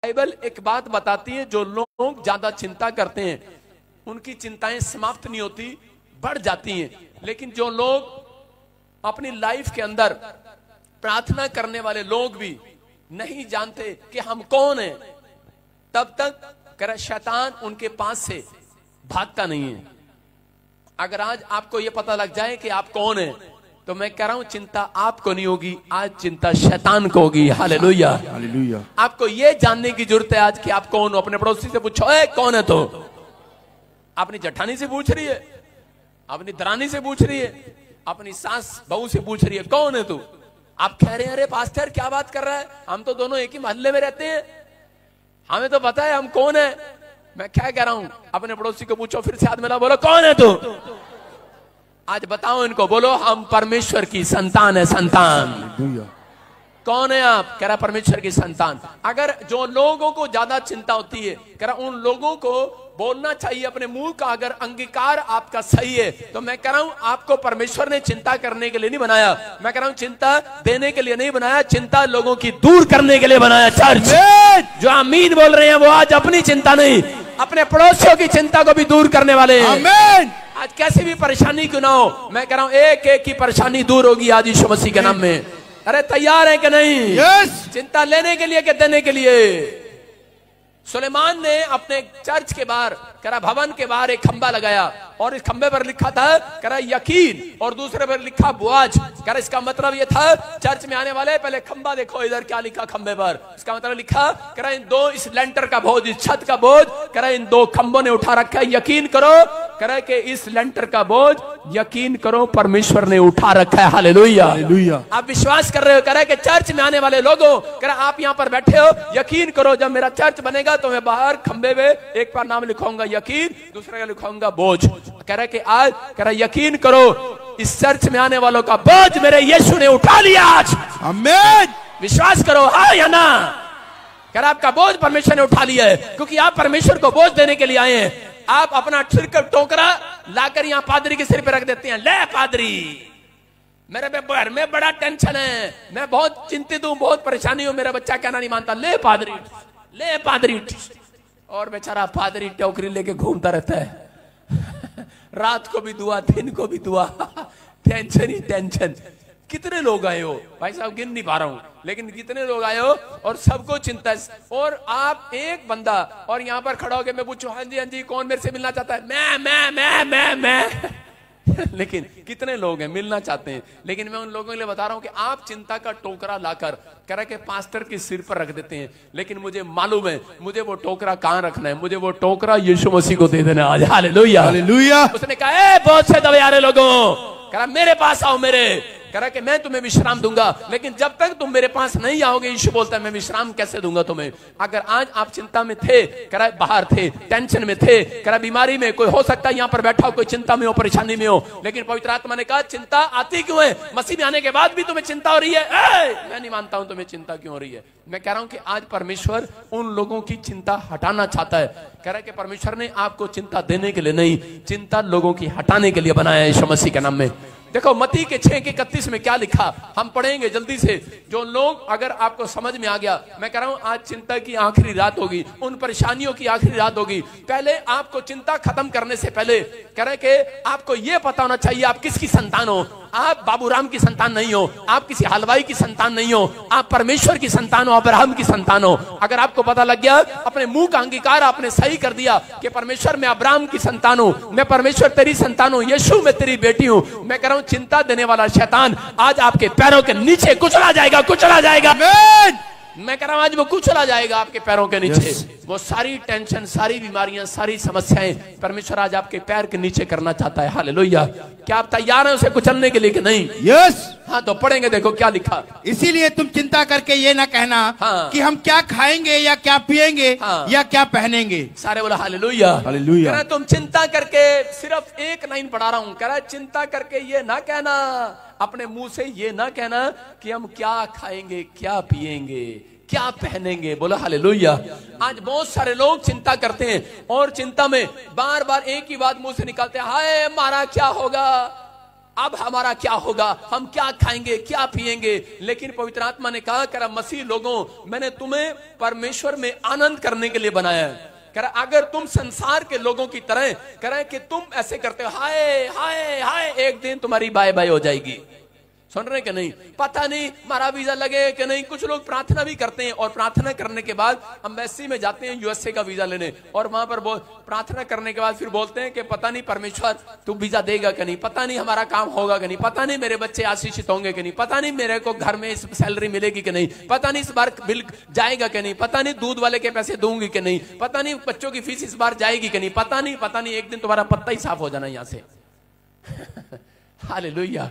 Bible एक बात बताती है, जो लोग ज्यादा चिंता करते हैं उनकी चिंताएं समाप्त नहीं होती, बढ़ जाती हैं। लेकिन जो लोग अपनी लाइफ के अंदर प्रार्थना करने वाले लोग भी नहीं जानते कि हम कौन हैं, तब तक शैतान उनके पास से भागता नहीं है। अगर आज आपको यह पता लग जाए कि आप कौन हैं, तो मैं कह रहा हूं चिंता आपको नहीं होगी, आज चिंता शैतान को होगी। Hallelujah, hallelujah. आपको यह जानने की जरूरत है आज कि आप कौन हो। अपने पड़ोसी से पूछो, ए कौन है तो? अपनी जेठानी से पूछ रही है, अपनी दरानी से पूछ रही है, अपनी सास बहू से पूछ रही है, कौन है तू? आप कह रहे हैं, अरे पास्टर क्या बात कर रहा है, हम तो दोनों एक ही मोहल्ले में रहते हैं, हमें तो पता है हम कौन है। मैं क्या कह रहा हूं, अपने पड़ोसी को पूछो, फिर से हाथ मिला, बोलो कौन है तू? आज बताओ इनको, बोलो हम परमेश्वर की संतान है। संतान कौन है आप? कह रहा परमेश्वर की संतान। अगर जो लोगों को ज्यादा चिंता होती है, कह रहा उन लोगों को बोलना चाहिए अपने मुंह का, अगर अंगीकार आपका सही है तो मैं कह रहा हूं आपको परमेश्वर ने चिंता करने के लिए नहीं बनाया, मैं कह रहा हूं चिंता देने के लिए नहीं बनाया, चिंता लोगों की दूर करने के लिए बनाया। चर्च जो आमीन बोल रहे हैं वो आज अपनी चिंता नहीं, अपने पड़ोसियों की चिंता को भी दूर करने वाले हैं। आमीन। आज कैसी भी परेशानी क्यों ना हो, मैं कह रहा हूं एक एक की परेशानी दूर होगी आज यीशु मसीह के नाम में। अरे तैयार है कि नहीं? यस। चिंता लेने के लिए कि देने के लिए? सुलेमान ने अपने चर्च के बाहर, कह रहा भवन के बाहर एक खंबा लगाया और इस खंबे पर लिखा था, कह रहा यकीन, और दूसरे पर लिखा बुआज। कह रहा इसका मतलब ये था चर्च में आने वाले पहले खंबा देखो, इधर क्या लिखा खंबे पर, इसका मतलब लिखा, कह रहा इन दो, इस लेंटर का बोझ, इस छत का बोझ, कह रहा इन दो खंबों ने उठा रखा है, यकीन करो, कह रहा कि इस लेंटर का बोझ यकीन करो परमेश्वर ने उठा रखा है। Hallelujah, hallelujah. आप विश्वास कर रहे हो? कह रहा है कि चर्च में आने वाले लोगों, कह रहा आप यहां पर बैठे हो, यकीन करो जब मेरा चर्च बनेगा तो मैं बाहर खंबे में एक बार नाम लिखाऊंगा यकीन, दूसरे का लिखाऊंगा बोझ। कह रहा कि आज, कह रहा यकीन करो इस चर्च में आने वालों का बोझ मेरे यीशु ने उठा लिया आज। आमीन। विश्वास करो, हाँ या ना? कह रहा आपका बोझ परमेश्वर ने उठा लिया है, क्योंकि आप परमेश्वर को बोझ देने के लिए आए हैं। आप अपना सिर का टोकरा लाकर यहां पादरी के सिर पे रख देते हैं, ले पादरी मेरे घर में बड़ा टेंशन है, मैं बहुत चिंतित हूं, बहुत परेशानी हूं, मेरा बच्चा कहना नहीं मानता, ले पादरी, ले पादरी। और बेचारा पादरी टोकरी लेके घूमता रहता है रात को भी दुआ, दिन को भी दुआ टेंशन ही टेंशन। कितने लोग आए हो भाई साहब, गिन नहीं पा रहा हूं, लेकिन कितने लोग आए हो और सबको चिंता है। और आप एक बंदा और यहां पर खड़ा होकर मैं पूछूं, हाँ जी हाँ जी कौन मेरे से मिलना चाहता है? मैं लेकिन कितने लोग हैं मिलना चाहते हैं? लेकिन मैं उन लोगों के लिए बता रहा हूं कि आप चिंता का टोकरा लाकर कह रहे कि पास्टर के सिर पर रख देते हैं, लेकिन मुझे मालूम है मुझे वो टोकरा कहां रखना है, मुझे वो टोकरा यीशु मसीह को दे देना आज। Hallelujah, hallelujah. उसने कहा ए बहुत से दबे आ रहे लोगों, कह रहा मेरे पास आओ, मेरे, कह रहा कि मैं तुम्हें विश्राम दूंगा, लेकिन जब तक तुम मेरे पास नहीं आओगे, यीशु बोलता है मैं विश्राम कैसे दूंगा तुम्हें? अगर आज आप चिंता में थे, कह रहा बाहर थे, टेंशन में थे, कह रहा बीमारी में, कोई हो सकता है यहां पर बैठा हो कोई चिंता में हो, परेशानी में हो, लेकिन पवित्र आत्मा ने कहा चिंता आती क्यों है? मसीह में आने के बाद भी तुम्हें चिंता हो रही है? मैं नहीं मानता हूं तुम्हें चिंता क्यों हो रही है। मैं कह रहा हूं कि आज परमेश्वर उन लोगों की चिंता हटाना चाहता है। कह रहा है कि परमेश्वर ने आपको चिंता देने के लिए नहीं, चिंता लोगों की हटाने के लिए बनाया है यीशु मसीह के नाम में। देखो मत्ती के 6:31 में क्या लिखा, हम पढ़ेंगे जल्दी से। जो लोग, अगर आपको समझ में आ गया, मैं कह रहा हूं आज चिंता की आखिरी रात होगी, उन परेशानियों की आखिरी रात होगी। पहले आपको चिंता खत्म करने से पहले कह रहे कि आपको यह पता होना चाहिए आप किसकी संतान हो। आप बाबूराम की संतान नहीं हो, आप किसी हलवाई की संतान नहीं हो, आप परमेश्वर की संतान हो, अब्राहम की संतान हो। अगर आपको पता लग गया, अपने मुंह का अंगीकार आपने सही कर दिया कि परमेश्वर मैं अब्राहम की संतान हूं, मैं परमेश्वर तेरी संतान हूं, यीशु मैं तेरी बेटी हूं, मैं कह रहा हूं चिंता देने वाला शैतान आज आपके पैरों के नीचे कुचला जाएगा, कुचला जाएगा। मैं कह रहा हूं आज वो कुचला जाएगा आपके पैरों के नीचे। वो सारी टेंशन, सारी बीमारियां, सारी समस्याएं परमेश्वर आज आपके पैर के नीचे करना चाहता है। हालेलुया। क्या आप तैयार हैं उसे कुचलने के लिए कि नहीं? यस। हाँ तो पढ़ेंगे, देखो क्या लिखा। इसीलिए तुम चिंता करके ये ना कहना कि हम क्या खाएंगे या क्या पिएंगे या क्या पहनेंगे। सारे बोला हालेलुया, हालेलुया। कह रहा तुम चिंता करके, सिर्फ एक लाइन पढ़ा रहा हूं, कह रहा चिंता करके ये ना कहना, अपने मुंह से ये ना कहना कि हम क्या खाएंगे, क्या पिएंगे, क्या पहनेंगे। बोलो हालेलुया। आज बहुत सारे लोग चिंता करते हैं और चिंता में बार बार एक ही बात मुंह से निकालते हैं, हाय हमारा क्या होगा, अब हमारा क्या होगा, हम क्या खाएंगे, क्या पिएंगे। लेकिन पवित्र आत्मा ने कहा करा मसीह लोगों, मैंने तुम्हें परमेश्वर में आनंद करने के लिए बनाया है। करा अगर तुम संसार के लोगों की तरह करें कि तुम ऐसे करते हो, हाय हाय हाय, एक दिन तुम्हारी बाय बाय हो जाएगी। सुन रहे कि नहीं, पता नहीं हमारा वीजा लगे कि नहीं। कुछ लोग प्रार्थना भी करते हैं और प्रार्थना करने के बाद एम्बेसी में जाते हैं यूएसए का वीजा लेने, और वहां पर प्रार्थना करने के बाद फिर बोलते हैं कि पता नहीं परमेश्वर तू वीजा देगा कि नहीं, पता नहीं हमारा काम होगा कि नहीं, पता नहीं मेरे बच्चे आशीषित होंगे कि नहीं, पता नहीं मेरे को घर में इस सैलरी मिलेगी कि नहीं, पता नहीं इस बार बिल जाएगा कि नहीं, पता नहीं दूध वाले के पैसे दूंगी कि नहीं, पता नहीं बच्चों की फीस इस बार जाएगी कि नहीं, पता नहीं एक दिन तुम्हारा पत्ता ही साफ हो जाना यहां से। हालेलुया,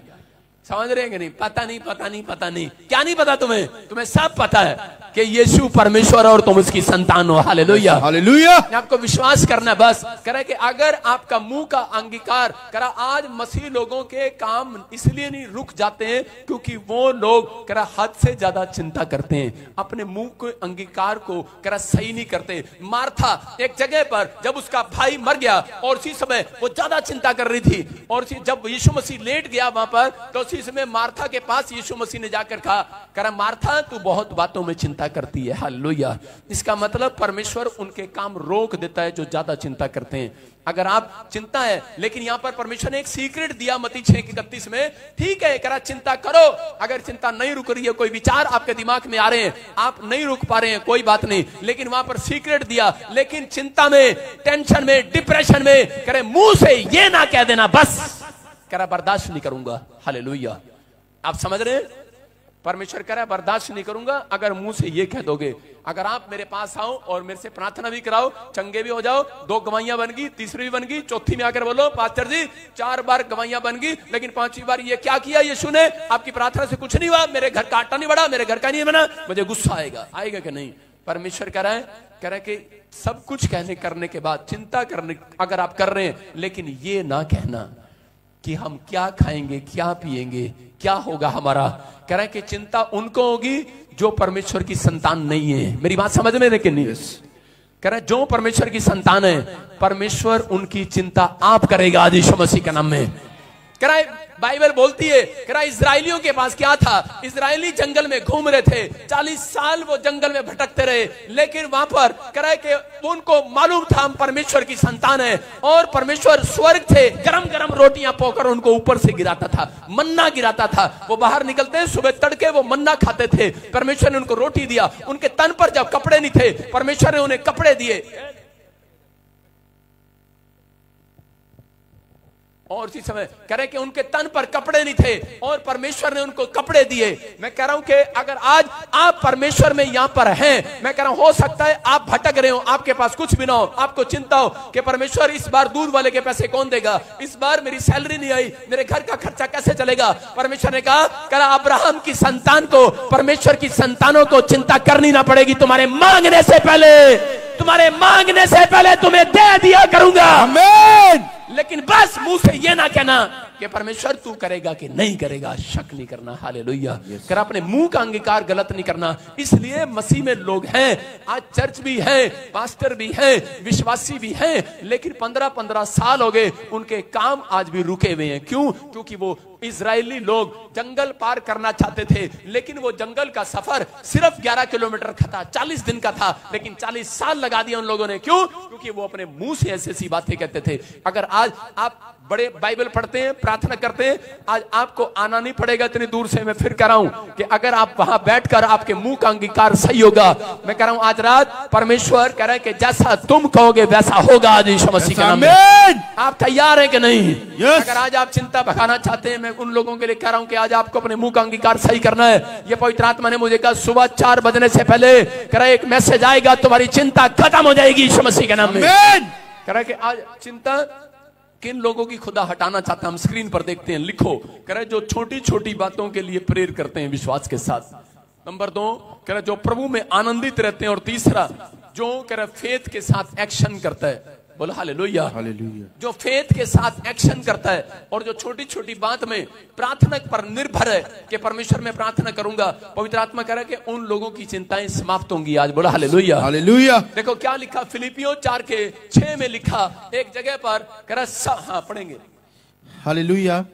समझ रहे हैं कि नहीं? पता नहीं क्या नहीं पता तुम्हें सब पता है कि यीशु परमेश्वर और तुम उसकी संतान हो। Hallelujah, hallelujah. आपको विश्वास करना है बस। करा कि अगर आपका मुंह का अंगीकार करा, आज मसीह लोगों के काम इसलिए नहीं रुक जाते हैं क्योंकि वो लोग करा हद से ज्यादा चिंता करते हैं, अपने मुंह के अंगीकार को करा सही नहीं करते। मार्था एक जगह पर जब उसका भाई मर गया और उसी समय वो ज्यादा चिंता कर रही थी, और जब यीशु मसीह लेट गया वहां पर, तो उसी समय मार्था के पास यीशु मसीह ने जाकर कहा, करा मार्था तू बहुत बातों में चिंता करती है। हालेलुया। इसका मतलब परमेश्वर उनके काम रोक देता है जो ज्यादा चिंता करते हैं। अगर आप चिंता है, लेकिन यहां पर परमेश्वर ने एक सीक्रेट दिया मत्ती 6:31 में, ठीक है करा चिंता करो, अगर चिंता नहीं रुक रही है, कोई विचार आपके दिमाग में आ रहे हैं, आप नहीं रुक पा रहे हैं, कोई बात नहीं, लेकिन वहां पर सीक्रेट दिया। लेकिन चिंता में, टेंशन में, डिप्रेशन में करे मुंह से ये ना कह देना बस करा बर्दाश्त नहीं करूंगा। हालेलुया, आप समझ रहे हैं? परमेश्वर कह रहा है बर्दाश्त नहीं करूंगा अगर मुंह से ये कह दोगे। अगर आप मेरे पास आओ और मेरे से प्रार्थना भी कराओ, चंगे भी हो जाओ, 2 गवाहियां बन गई, तीसरी भी बन गई, चौथी में आकर बोलो पास्टर जी 4 बार गवाहियां बन गई, लेकिन 5वीं बार ये क्या किया यीशु ने, आपकी प्रार्थना से कुछ नहीं हुआ, मेरे घर का आटा नहीं बढ़ा, मेरे घर का नहीं बना, मुझे गुस्सा आएगा कि नहीं? परमेश्वर कह रहा है कि सब कुछ कहने करने के बाद चिंता करने अगर आप कर रहे हैं, लेकिन ये ना कहना कि हम क्या खाएंगे, क्या पिएंगे, क्या होगा हमारा। कह रहा है कि चिंता उनको होगी जो परमेश्वर की संतान नहीं है। मेरी बात समझ में लेकिन नहीं, कह रहा है जो परमेश्वर की संतान है, परमेश्वर उनकी चिंता आप करेगा आज यीशु मसीह के नाम में। कह रहा है बाइबल बोलती है, कह रहा इजराइलियों के पास क्या था, इजराइली जंगल में घूम रहे थे, 40 साल वो जंगल में भटकते रहे, लेकिन वहां पर कह रहा है कि उनको मालूम था हम परमेश्वर की संतान है, और परमेश्वर स्वर्ग से गरम गरम रोटियां पोकर उनको ऊपर से गिराता था, मन्ना गिराता था। वो बाहर निकलते सुबह तड़के वो मन्ना खाते थे, परमेश्वर ने उनको रोटी दिया। उनके तन पर जब कपड़े नहीं थे, परमेश्वर ने उन्हें कपड़े दिए, और इसी समय कह रहे कि उनके तन पर कपड़े नहीं थे और परमेश्वर ने उनको कपड़े दिए। मैं कह रहा हूं कि अगर आज आप परमेश्वर में यहां पर हैं, मैं कह रहा हूं हो सकता है आप भटक रहे हो, आपके पास कुछ भी ना हो, आपको चिंता हो कि परमेश्वर इस बार दूध वाले के पैसे कौन देगा, इस बार मेरी सैलरी नहीं आई, मेरे घर का खर्चा कैसे चलेगा। परमेश्वर ने कहा अब्राहम की संतान को, परमेश्वर की संतानों को चिंता करनी ना पड़ेगी, तुम्हारे मांगने से पहले तुम्हें दे दिया करूंगा। आमीन। लेकिन बस मुंह से ये ना कहना कि परमेश्वर तू करेगा कि नहीं करेगा, शक नहीं करना। हालेलुया। कर अपने मुंह का अंगीकार गलत नहीं करना। इसलिए मसीह में लोग हैं, आज चर्च भी है, पास्टर भी है, विश्वासी भी हैं, लेकिन 15-15 साल हो गए, उनके काम आज भी रुके हुए हैं। क्यों? क्योंकि वो इजरायली लोग जंगल पार करना चाहते थे, लेकिन वो जंगल का सफर सिर्फ 11 किलोमीटर का था, 40 दिन का था, लेकिन 40 साल लगा दिया उन लोगों ने। क्यों? क्योंकि वो अपने मुंह से ऐसी ऐसी बातें कहते थे। अगर आज आप बड़े बाइबल पढ़ते हैं, प्रार्थना करते हैं, आज आपको आना नहीं पड़ेगा इतनी दूर से। मैं फिर कह रहा हूं कि अगर आप वहां बैठकर आपके मुंह का अंगीकार सही होगा, मैं कह रहा हूं आज रात परमेश्वर कह रहा है कि जैसा तुम कहोगे वैसा होगा आज यीशु मसीह के नाम में। आप तैयार हैं कि नहीं? अगर आज आप चिंता भगाना चाहते हैं, मैं उन लोगों के लिए कह रहा हूं कि आज आपको अपने मुंह का अंगीकार सही करना है। ये पवित्र आत्मा ने मुझे कहा सुबह 4 बजने से पहले कह रहा है एक मैसेज आएगा, तुम्हारी चिंता खत्म हो जाएगी यीशु मसीह के नाम में। कह रहा है कि आज चिंता किन लोगों की खुदा हटाना चाहता है, हम स्क्रीन पर देखते हैं, लिखो। कह रहे जो छोटी छोटी बातों के लिए प्रेयर करते हैं विश्वास के साथ। नंबर 2 कह रहे जो प्रभु में आनंदित रहते हैं, और तीसरा जो कह रहे फेथ के साथ एक्शन करता है। बोलो हालेलुया, हालेलुया। जो फेथ के साथ एक्शन करता है और जो छोटी छोटी बात में प्रार्थना पर निर्भर है कि परमेश्वर में प्रार्थना करूंगा, पवित्र आत्मा कह रहा है कि उन लोगों की चिंताएं समाप्त होंगी आज। बोलो हालेलुया, हालेलुया। देखो क्या लिखा, फिलिपियों 4:6 में लिखा एक जगह पर, कह रहा हाँ पढ़ेंगे। हालेलुया।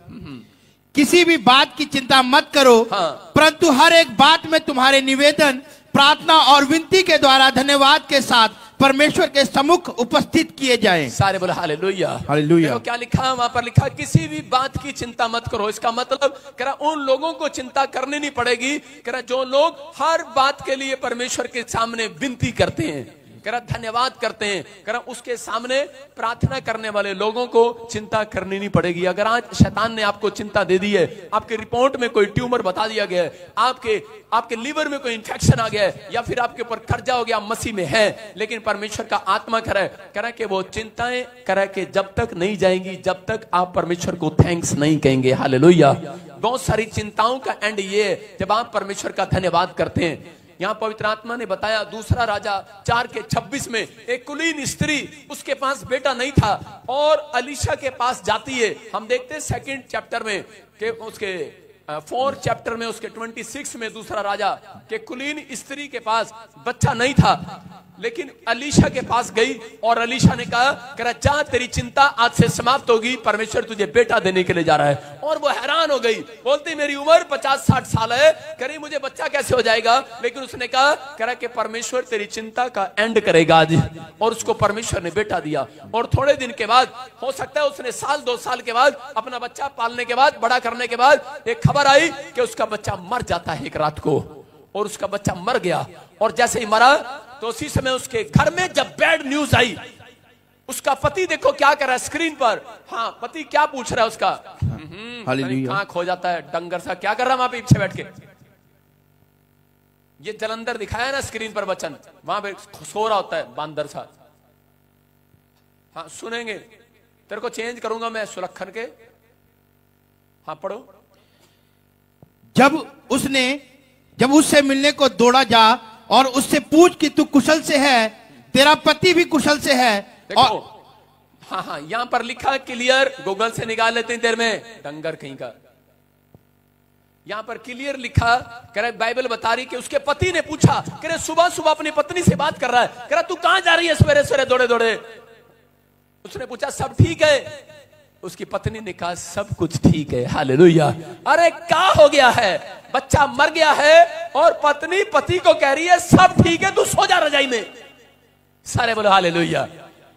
किसी भी बात की चिंता मत करो, परंतु हर एक बात में तुम्हारे निवेदन, प्रार्थना और विनती के द्वारा धन्यवाद के साथ परमेश्वर के सम्मुख उपस्थित किए जाएं। सारे बोले हालेलुया। हालेलुया। क्या लिखा वहां पर? लिखा किसी भी बात की चिंता मत करो। इसका मतलब कह रहा उन लोगों को चिंता करनी नहीं पड़ेगी, कह रहा जो लोग हर बात के लिए परमेश्वर के सामने विनती करते हैं, कह रहा धन्यवाद करते हैं, कह रहा उसके सामने प्रार्थना करने वाले लोगों को चिंता करनी नहीं पड़ेगी। अगर आज शैतान ने आपको चिंता दे दी है, आपके रिपोर्ट में कोई ट्यूमर बता दिया गया है, आपके लीवर में कोई इंफेक्शन आ गया है, या फिर आपके ऊपर कर्जा हो गया, मसीह में है, लेकिन परमेश्वर का आत्मा कह रहा है कि वो चिंताएं कह रहा है कि जब तक नहीं जाएंगी जब तक आप परमेश्वर को थैंक्स नहीं कहेंगे। हालेलुया। बहुत सारी चिंताओं का एंड ये है जब आप परमेश्वर का धन्यवाद करते हैं। यहां पवित्र आत्मा ने बताया दूसरा राजा 4:26 में एक कुलीन स्त्री, उसके पास बेटा नहीं था और अलीशा के पास जाती है। हम देखते हैं 2nd चैप्टर में कि उसके 4 चैप्टर में उसके 26 में दूसरा राजा के कुलीन स्त्री के पास बच्चा नहीं था, लेकिन अलीशा के पास गई और अलीशा ने कहा जा तेरी चिंता आज से समाप्त होगी, परमेश्वर तुझे बेटा देने के लिए जा रहा है। और वो हैरान हो गई, बोलती मेरी उम्र 50-60 साल है, करी मुझे बच्चा कैसे हो जाएगा? लेकिन उसने कहा कि परमेश्वर तेरी चिंता का एंड करेगा आज, और उसको परमेश्वर ने बेटा दिया। और थोड़े दिन के बाद, हो सकता है उसने 1-2 साल के बाद, अपना बच्चा पालने के बाद, बड़ा करने के बाद एक खबर आई कि उसका बच्चा मर जाता है एक रात को, और उसका बच्चा मर गया। और जैसे ही मरा तो उसी समय उसके घर में जब बैड न्यूज आई, उसका पति देखो क्या कर रहा है स्क्रीन पर। हाँ, पति क्या पूछ रहा है उसका? कहां खो जाता है डंगर सा, क्या कर रहा है वहां पे पीछे बैठ के? ये जलंधर दिखाया ना स्क्रीन पर वचन, वहां पे सो रहा होता है बांदर सा। हाँ सुनेंगे, तेरे को चेंज करूंगा मैं सुलक्षण के। हाँ पढ़ो। जब उससे मिलने को दौड़ा जा और उससे पूछ कि तू कुशल से है, तेरा पति भी कुशल से है। देखो, और हाँ यहां पर लिखा क्लियर, गूगल से निकाल लेते हैं देर में, डंगर कहीं का। यहां पर क्लियर लिखा, कह रहा बाइबल बता रही कि उसके पति ने पूछा, कह रहे सुबह सुबह अपनी पत्नी से बात कर रहा है, कह रहा तू कहां जा रही है सवेरे सवेरे दौड़े दौड़े? उसने पूछा सब ठीक है? उसकी पत्नी ने कहा सब कुछ ठीक है। हालेलुया। अरे क्या हो गया है? बच्चा मर गया है और पत्नी पति को कह रही है सब ठीक है, तू सो जा रजाई में। सारे बोलो हालेलुया।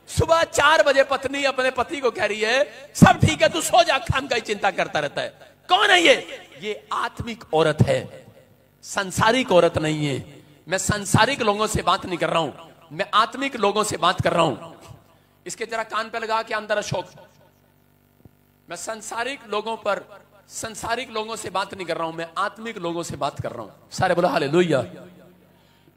सुबह 4 बजे पत्नी अपने पति को कह रही है सब ठीक है, तू सो जा, खाम का ही चिंता करता रहता है। कौन है ये आत्मिक औरत है, संसारिक औरत नहीं है। मैं संसारिक लोगों से बात नहीं कर रहा हूं, मैं आत्मिक लोगों से बात कर रहा हूं। इसके जरा कान पे लगा के अंदर अशोक, मैं संसारिक लोगों से बात नहीं कर रहा हूं, मैं आत्मिक लोगों से बात कर रहा हूं। सारे बोलो हालेलुया।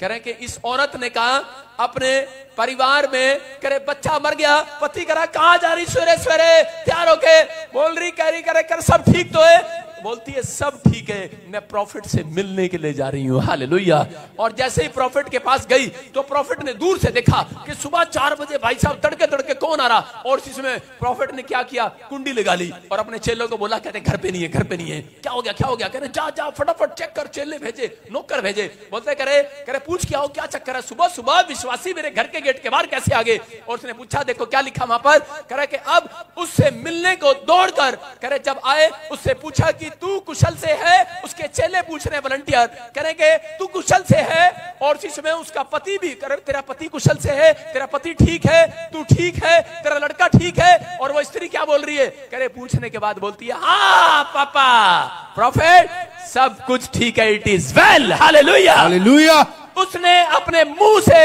कह रहे कि इस औरत ने कहा अपने परिवार में, कह रहे बच्चा मर गया, पति कह रहा कहां जा रही सवेरे सवेरे तैयार होके? बोल रही कह रही कर सब ठीक तो है? बोलती है सब ठीक है, मैं प्रॉफिट से मिलने के लिए जा रही हूं। हालेलुया। और जैसे ही प्रॉफिट के पास गई तो प्रॉफिट ने दूर से देखा कि सुबह 4 बजे भाई साहब तड़के तड़के कौन आ रहा, और इसमें प्रॉफिट ने क्या किया, कुंडी लगा ली और अपने चेलों को बोला, कहते घर पे नहीं है, घर पे नहीं है। क्या हो गया? कह रहे जा फटाफट चेक कर। चेले भेजे, नौकर भेजे, बोलते करे पूछ क्या हो, क्या चक्कर है? सुबह सुबह विश्वासी मेरे घर के गेट के बाहर कैसे आ गए? और उसने पूछा, देखो क्या लिखा वहां पर, कह रहे कि अब उससे मिलने को दौड़कर, कह रहे जब आए उससे पूछा कि तू कुशल से है? उसके चेले पूछ रहे वॉलंटियर, कह रहे कि तू कुशल से है? और इसी समय उसका पति भी, कह रहे तेरा पति कुशल से है, तेरा पति ठीक है, तू ठीक है, तेरा लड़का ठीक है? और वो स्त्री क्या बोल रही है? कह रहे पूछने के बाद बोलती है हाँ पापा प्रॉफिट सब कुछ ठीक है, it is well. Hallelujah hallelujah. उसने अपने मुंह से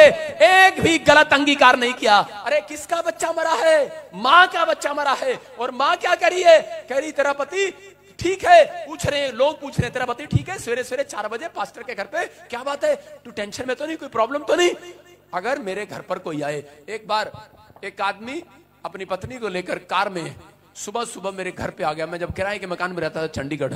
एक भी गलत अंगीकार नहीं किया। अरे किसका बच्चा मरा है? मां का बच्चा मरा है। और मां क्या कह रही है? कह रही तेरा पति ठीक है। पूछ रहे हैं लोग, पूछ रहे हैं तेरा पति ठीक है? सवेरे सवेरे 4 बजे पास्टर के घर पे, क्या बात है, तू टेंशन में तो नहीं, कोई प्रॉब्लम तो नहीं? अगर मेरे घर पर कोई आए, एक बार एक आदमी अपनी पत्नी को लेकर कार में सुबह सुबह मेरे घर पे आ गया। मैं जब किराए के मकान में रहता था चंडीगढ़,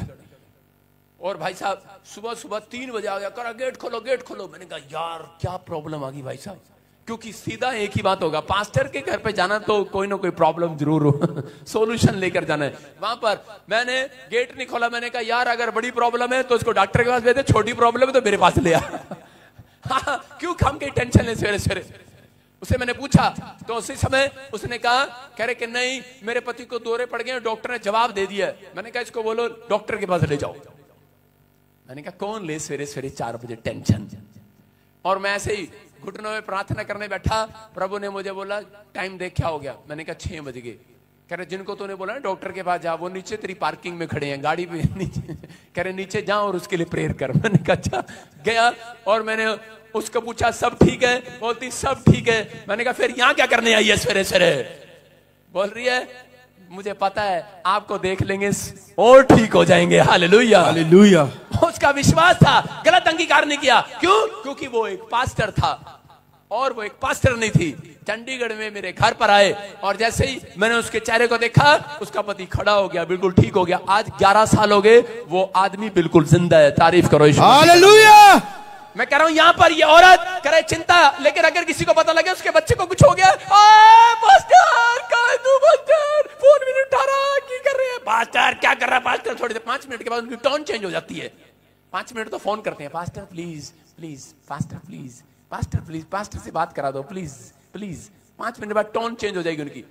और भाई साहब सुबह सुबह 3 बजे आ गया, करा गेट खोलो गेट खोलो। मैंने कहा यार क्या प्रॉब्लम आ गई भाई साहब, क्योंकि सीधा एक ही बात होगा, पास्टर के घर पे जाना तो कोई ना कोई प्रॉब्लम जरूर हो, सोल्यूशन लेकर जाना है। वहां पर मैंने गेट नहीं खोला, मैंने कहा यार अगर बड़ी प्रॉब्लम है तो इसको डॉक्टर के पास भेज दे, छोटी प्रॉब्लम है तो मेरे पास ले आ। क्यों हम कहीं टेंशन ले सवेरे सवेरे। उसे मैंने पूछा तो उसी समय उसने कहा, कह रहे कि नहीं मेरे पति को दौरे पड़ गए, डॉक्टर ने जवाब दे दिया। मैंने कहा इसको बोलो डॉक्टर के पास ले जाओ। मैंने कहा कौन ले सवेरे सवेरे 4 बजे टेंशन। और मैं ऐसे ही घुटनों में प्रार्थना करने बैठा, प्रभु ने मुझे बोला टाइम देख क्या हो गया। मैंने कहा 6 बज गए। कह रहे जिनको तूने बोला ना डॉक्टर के पास जा, वो नीचे तेरी पार्किंग में खड़े हैं, गाड़ी पे नीचे। कह रहे नीचे जा और उसके लिए प्रेयर कर। मैंने कहा अच्छा। गया और मैंने उसको पूछा सब ठीक है, बोलती सब ठीक है। मैंने कहा फिर यहाँ क्या करने आई है सवेरे सवेरे? बोल रही है मुझे पता है आपको देख लेंगे और ठीक हो जाएंगे। Hallelujah hallelujah. उसका विश्वास था, गलत अंगीकार नहीं किया। क्यों? क्योंकि वो एक पास्टर था और वो एक पास्टर नहीं थी। चंडीगढ़ में मेरे घर पर आए और जैसे ही मैंने उसके चेहरे को देखा, उसका पति खड़ा हो गया, बिल्कुल ठीक हो गया। आज 11 साल हो गए, वो आदमी बिल्कुल जिंदा है। तारीफ करो यीशु। हालेलुया। मैं कह रहा हूं यहां पर ये औरत करे चिंता, लेकिन अगर किसी को पता लगे उसके बच्चे को कुछ हो गया, पास्टर कहां है तू? पास्टर फोन भी नहीं उठा रहा, क्या कर रहे हैं? पास्टर क्या कर रहा है? पास्टर थोड़ी देर 5 मिनट के बाद उनकी टोन चेंज हो जाती है। 5 मिनट तो फोन करते हैं, pastor please please, pastor please, pastor please, pastor से बात करा दो प्लीज प्लीज। 5 मिनट बाद टोन चेंज हो जाएगी उनकी।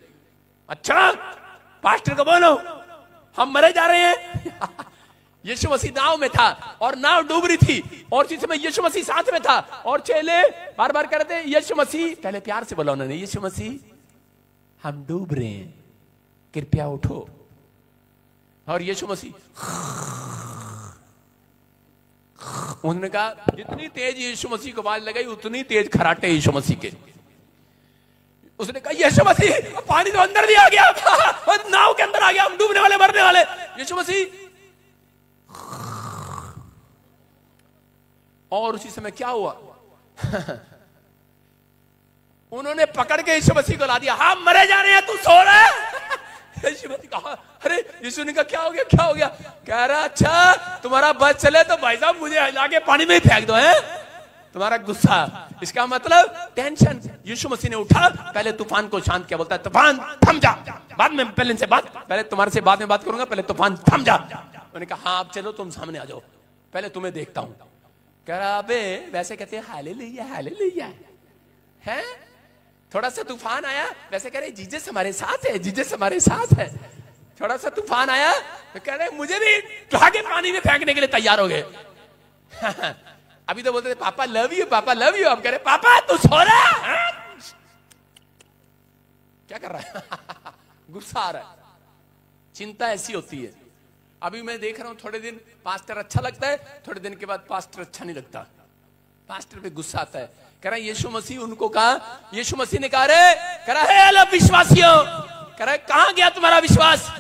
अच्छा पास्टर को बोलो हम मरे जा रहे हैं। यीशु मसीह नाव में था और नाव डूब रही थी और जिस समय यीशु मसीह साथ में था और चेले बार बार कहते हैं यीशु मसीह, पहले प्यार से बोला उन्होंने, यीशु मसीह हम डूब रहे हैं, कृपया उठो। और यीशु मसीह उन्होंने कहा, जितनी तेज यीशु मसीह को आवाज लगाई उतनी तेज खराटे यीशु मसीह के। उसने कहा यीशु मसीह पानी तो अंदर भी आ गया, नाव के अंदर आ गया, हम डूबने वाले मरने वाले। यीशु मसीह और उसी समय क्या हुआ? उन्होंने पकड़ के यीशु मसीह को ला दिया। हम मरे जा रहे हैं, तू सो रहा है? यीशु मसीह कहा, अरे यीशु ने कहा क्या हो गया क्या हो गया? कह रहा अच्छा तुम्हारा बस चले तो भाई साहब मुझे हिला के पानी में ही फेंक दो। है तुम्हारा गुस्सा, इसका मतलब टेंशन। यीशु मसीह ने उठा, पहले तूफान को शांत किया, बोलता है तूफान थम जा, बाद में पहले इनसे बात, पहले तुम्हारे से बाद में बात करूंगा, पहले तूफान थम जा। उन्होंने कहा हाँ अब चलो तुम सामने आ जाओ, पहले तुम्हें देखता हूं। कह रहा अबे वैसे कहते हैं हालेलुया हालेलुया है। थोड़ा सा तूफान आया, वैसे कह रहे जीसस हमारे साथ है, जीसस हमारे साथ है। थोड़ा सा तूफान आया तो कह रहे मुझे भी आगे पानी में फेंकने के लिए तैयार हो गए। अभी तो बोलते थे पापा लव यू, पापा लव यू। अब कह रहे पापा तू सो रहा है? क्या कर रहा है? गुस्सा आ रहा है। चिंता ऐसी होती है। अभी मैं देख रहा हूं थोड़े दिन पास्टर अच्छा लगता है, थोड़े दिन के बाद पास्टर अच्छा नहीं लगता, पास्टर पे गुस्सा आता है। कह रहा यीशु मसीह उनको कहा, यीशु मसीह ने कहा रे, कह रहा है अलग विश्वासियों, कह रहा है कहां गया तुम्हारा विश्वास?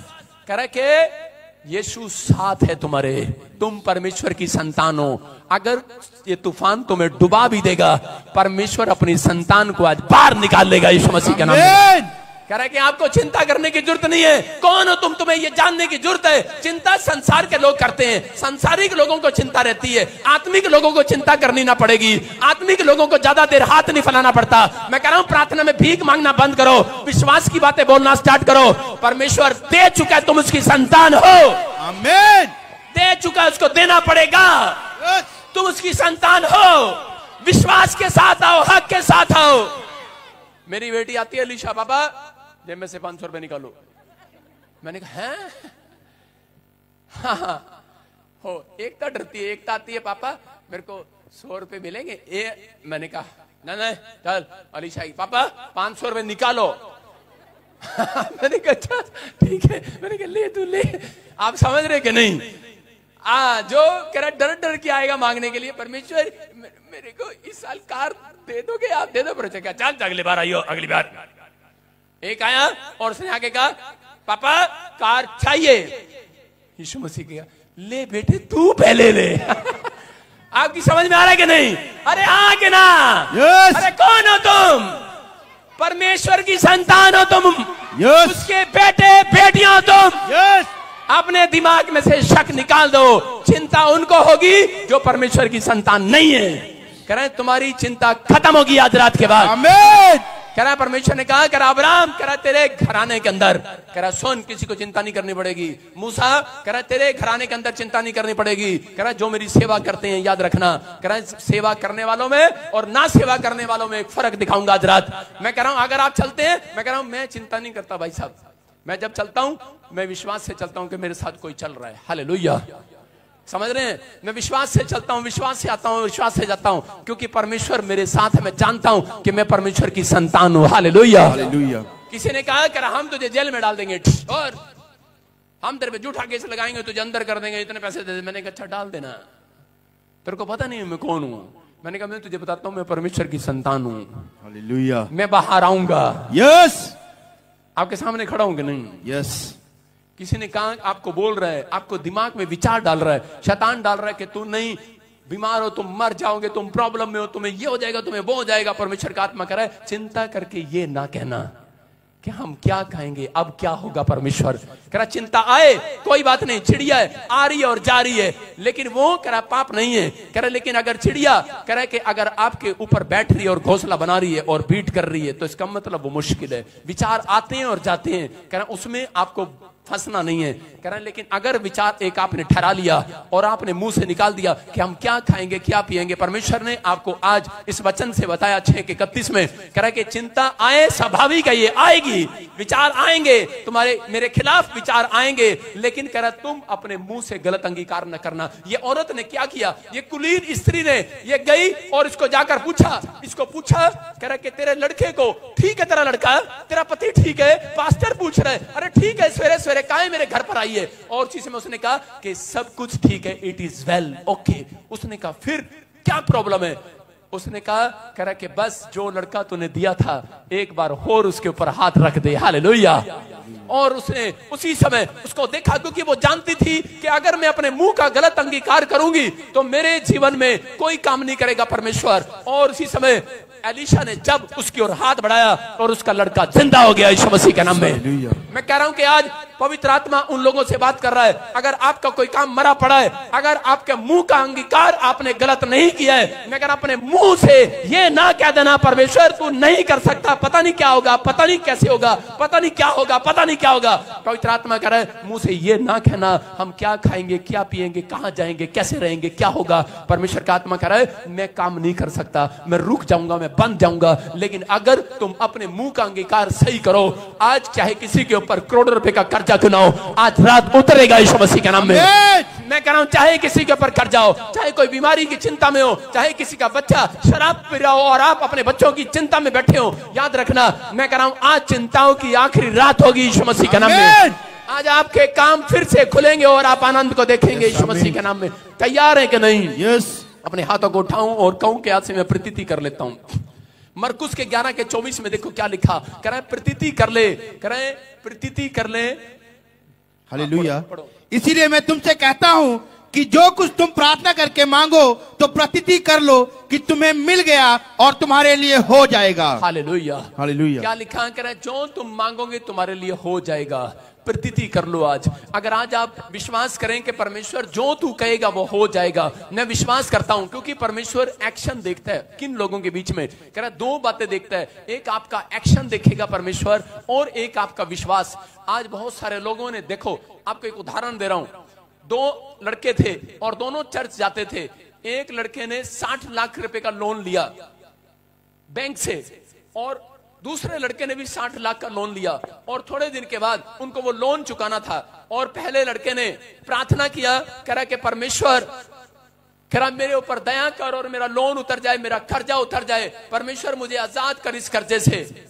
कह रहा है कि यीशु साथ है तुम्हारे, तुम परमेश्वर की संतान हो। अगर ये तूफान तुम्हें डुबा भी देगा, परमेश्वर अपनी संतान को आज बाहर निकाल लेगा यीशु मसीह के नाम में। कह रहा है कि आपको चिंता करने की जरूरत नहीं है। कौन हो तुम? तुम्हें यह जानने की जरूरत है। चिंता संसार के लोग करते हैं, संसारिक लोगों को चिंता रहती है, आत्मिक लोगों को चिंता करनी ना पड़ेगी। आत्मिक लोगों को ज्यादा देर हाथ नहीं फैलाना पड़ता। मैं कह रहा हूं प्रार्थना में भीख मांगना बंद करो, विश्वास की बातें बोलना स्टार्ट करो। परमेश्वर दे चुका है, तुम उसकी संतान हो। आमीन। दे चुका है, उसको देना पड़ेगा। तुम उसकी संतान हो। विश्वास के साथ आओ, हक के साथ आओ। मेरी बेटी आती है अलीशा, पापा जेब में से 500 रुपए निकालो। मैंने कहा हैं? हाँ हो। एकता डरती है, एकता आती है पापा मेरे को 100 रुपए मिलेंगे। मैंने कहा नहीं चल अलीशा पापा 500 रुपए निकालो। मैंने कहा अच्छा ठीक है। मैंने कहा ले तू ले। आप समझ रहे कि नहीं? जो कह रहा डर डर के आएगा मांगने के लिए, परमेश्वर मेरे को इस साल कार दे दोगे आप? दे दो। पर क्या चल अगली बार आइयो, अगली बार। एक आया और उसने आके कहा पापा कार चाहिए। यीशु मसीह कहा ले बेटे तू पहले ले। आपकी समझ में आ रहा है कि नहीं? अरे हाँ कि ना? yes. अरे कौन हो तुम? परमेश्वर की संतान हो तुम। yes. उसके बेटे बेटियां हो तुम। yes. अपने दिमाग में से शक निकाल दो। चिंता उनको होगी जो परमेश्वर की संतान नहीं है। कह रहे तुम्हारी चिंता खत्म होगी आज रात के बाद। आमीन। कह रहा परमेश्वर ने कहा, कह रहा अब्राहम, कह रहा तेरे घराने के अंदर, कह रहा सुन, किसी को चिंता नहीं करनी पड़ेगी। मूसा, कह रहा तेरे घराने के अंदर चिंता नहीं करनी पड़ेगी। कह रहा जो मेरी सेवा करते हैं, याद रखना, कह रहा सेवा करने वालों में और ना सेवा करने वालों में एक फर्क दिखाऊंगा आज रात। मैं कह रहा हूं अगर आप चलते हैं, मैं कह रहा हूं मैं चिंता नहीं करता भाई साहब, मैं जब चलता हूं मैं विश्वास से चलता हूं कि मेरे साथ कोई चल रहा है। हालेलुया, समझ रहे हैं? मैं विश्वास से चलता हूं, विश्वास से आता हूं, विश्वास से जाता हूं, क्योंकि परमेश्वर मेरे साथ है। मैं जानता हूं कि मैं परमेश्वर की संतान हूं। Hallelujah, hallelujah. किसी ने कहा कि हम तुझे जेल में डाल देंगे और हम तेरे पे झूठा केस लगाएंगे, तुझे अंदर कर देंगे, इतने पैसे दे दे। मैंने कहा अच्छा डाल देना, तेरे को पता नहीं मैं कौन हूं। मैंने कहा मैं तुझे बताता हूं, मैं परमेश्वर की संतान हूं। हालेलुया, मैं बाहर आऊंगा। यस, आपके सामने खड़ा हूं कि नहीं? यस। किसी ने कहा आपको बोल रहा है, आपको दिमाग में विचार डाल रहा है, शैतान डाल रहा है कि तू नहीं, बीमार हो, तुम मर जाओगे, तुम प्रॉब्लम में हो, तुम्हें ये हो जाएगा, तुम्हें वो हो जाएगा। परमेश्वर का आत्मा कह रहा है चिंता करके ये ना कहना कि हम क्या खाएंगे, अब क्या होगा। परमेश्वर कह रहा चिंता आए कोई बात नहीं, चिड़िया है, आ रही है और जा रही है, लेकिन वो कह रहा पाप नहीं है। कह रहा लेकिन अगर चिड़िया, कह रहा कि अगर आपके ऊपर बैठ रही है और घोंसला बना रही है और बीट कर रही है, तो इसका मतलब वो मुश्किल है। विचार आते हैं और जाते हैं, कह रहा उसमें आपको फंसना नहीं है। कह रहा लेकिन अगर विचार एक आपने ठहरा लिया और आपने मुंह से निकाल दिया कि हम क्या खाएंगे, क्या पिएंगे, परमेश्वर ने आपको आज इस वचन से बताया 6:31 में, कह रहा कि चिंता आए, स्वाभाविक है, ये आएगी, विचार आएंगे, तुम्हारे मेरे खिलाफ विचार आएंगे, लेकिन कह रहा तुम अपने मुंह से गलत अंगीकार न करना। ये औरत ने क्या किया, ये कुलीन स्त्री ने ये गई और इसको जाकर पूछा, कह रहा कि तेरे लड़के को, ठीक है तेरा लड़का, तेरा पति ठीक है, पास्टर पूछ रहे, अरे ठीक है, सवेरे सवेरे काहे मेरे घर पर आई है। और चीज में उसने कहा कि सब कुछ ठीक है, इट इज वेल, ओके। उसने कहा फिर क्या प्रॉब्लम है? उसने कहा, कह रहा कि बस जो लड़का तूने दिया था एक बार और उसके ऊपर हाथ रख दे। हालेलुया। और उसने उसी समय उसको देखा, क्योंकि वो जानती थी कि अगर मैं अपने मुंह का गलत अंगीकार करूंगी तो मेरे जीवन में कोई काम नहीं करेगा परमेश्वर। और उसी समय एलीशा ने जब उसकी ओर हाथ बढ़ाया और उसका लड़का जिंदा हो गया यीशु मसीह के नाम में। मैं कह रहा हूं कि आज पवित्र आत्मा उन लोगों से बात कर रहा है, अगर आपका कोई काम मरा पड़ा है, अगर आपके मुंह का अंगीकार आपने गलत नहीं किया है, मैं कह रहा अपने मुंह से ये ना कह देना परमेश्वर तू नहीं कर सकता, पता नहीं क्या होगा, पता नहीं कैसे होगा, पता नहीं क्या होगा, पता नहीं क्या होगा। पवित्र आत्मा कह रहा है मुंह से ये ना कहना हम क्या खाएंगे, क्या पिएंगे, कहां जाएंगे, कैसे रहेंगे, क्या होगा। परमेश्वर का आत्मा कह रहा है मैं काम नहीं कर सकता, मैं रुक जाऊंगा, मैं बंद जाऊंगा, लेकिन अगर तुम अपने मुंह का अंगीकार सही करो, आज चाहे किसी के ऊपर करोड़ों रुपए का कर्जा क्यों ना हो, आज रात उतरेगा यीशु मसीह के नाम में। मैं कह रहा हूं चाहे किसी के ऊपर कर्जा हो, चाहे कोई बीमारी की चिंता में हो, चाहे किसी का बच्चा शराब पी रहा हो और आप अपने बच्चों की चिंता में बैठे हो, याद रखना मैं कह रहा हूं आज चिंताओं की आखिरी रात होगी यीशु मसीह के नाम में। आज आपके काम फिर से खुलेंगे और आप आनंद को देखेंगे यीशु मसीह के नाम में। तैयार है कि नहीं? यस। अपने हाथों को उठाऊं और कहूं कि आज से मैं प्रतीति कर लेता हूं। मरकुस के 11:24 में देखो क्या लिखा, कह रहा है प्रतीति कर ले, कह रहा है प्रतीति कर ले। हालेलुया। इसीलिए मैं तुमसे कहता हूं कि जो कुछ तुम प्रार्थना करके मांगो तो प्रतीति कर लो कि तुम्हें मिल गया और तुम्हारे लिए हो जाएगा। Hallelujah, hallelujah. क्या लिखा, कह रहा है जो तुम मांगोगे तुम्हारे लिए हो जाएगा। प्रतीति कर लो आज। अगर आज आप विश्वास करें कि परमेश्वर जो तू कहेगा वो हो जाएगा, मैं विश्वास करता हूं, क्योंकि परमेश्वर एक्शन देखता है किन लोगों के बीच में। कह रहा दो बातें देखता है, एक आपका एक्शन देखेगा परमेश्वर और एक आपका विश्वास। आज बहुत सारे लोगों ने, देखो आपको एक उदाहरण दे रहा हूं, दो लड़के थे और दोनों चर्च जाते थे। एक लड़के ने 60 लाख रुपए का लोन लिया बैंक से और दूसरे लड़के ने भी 60 लाख का लोन लिया, और थोड़े दिन के बाद उनको वो लोन चुकाना था। और पहले लड़के ने प्रार्थना किया, कह रहा कि परमेश्वर, कह रहा मेरे ऊपर दया कर और मेरा लोन उतर जाए, मेरा कर्जा उतर जाए, परमेश्वर मुझे आजाद कर इस कर्जे से।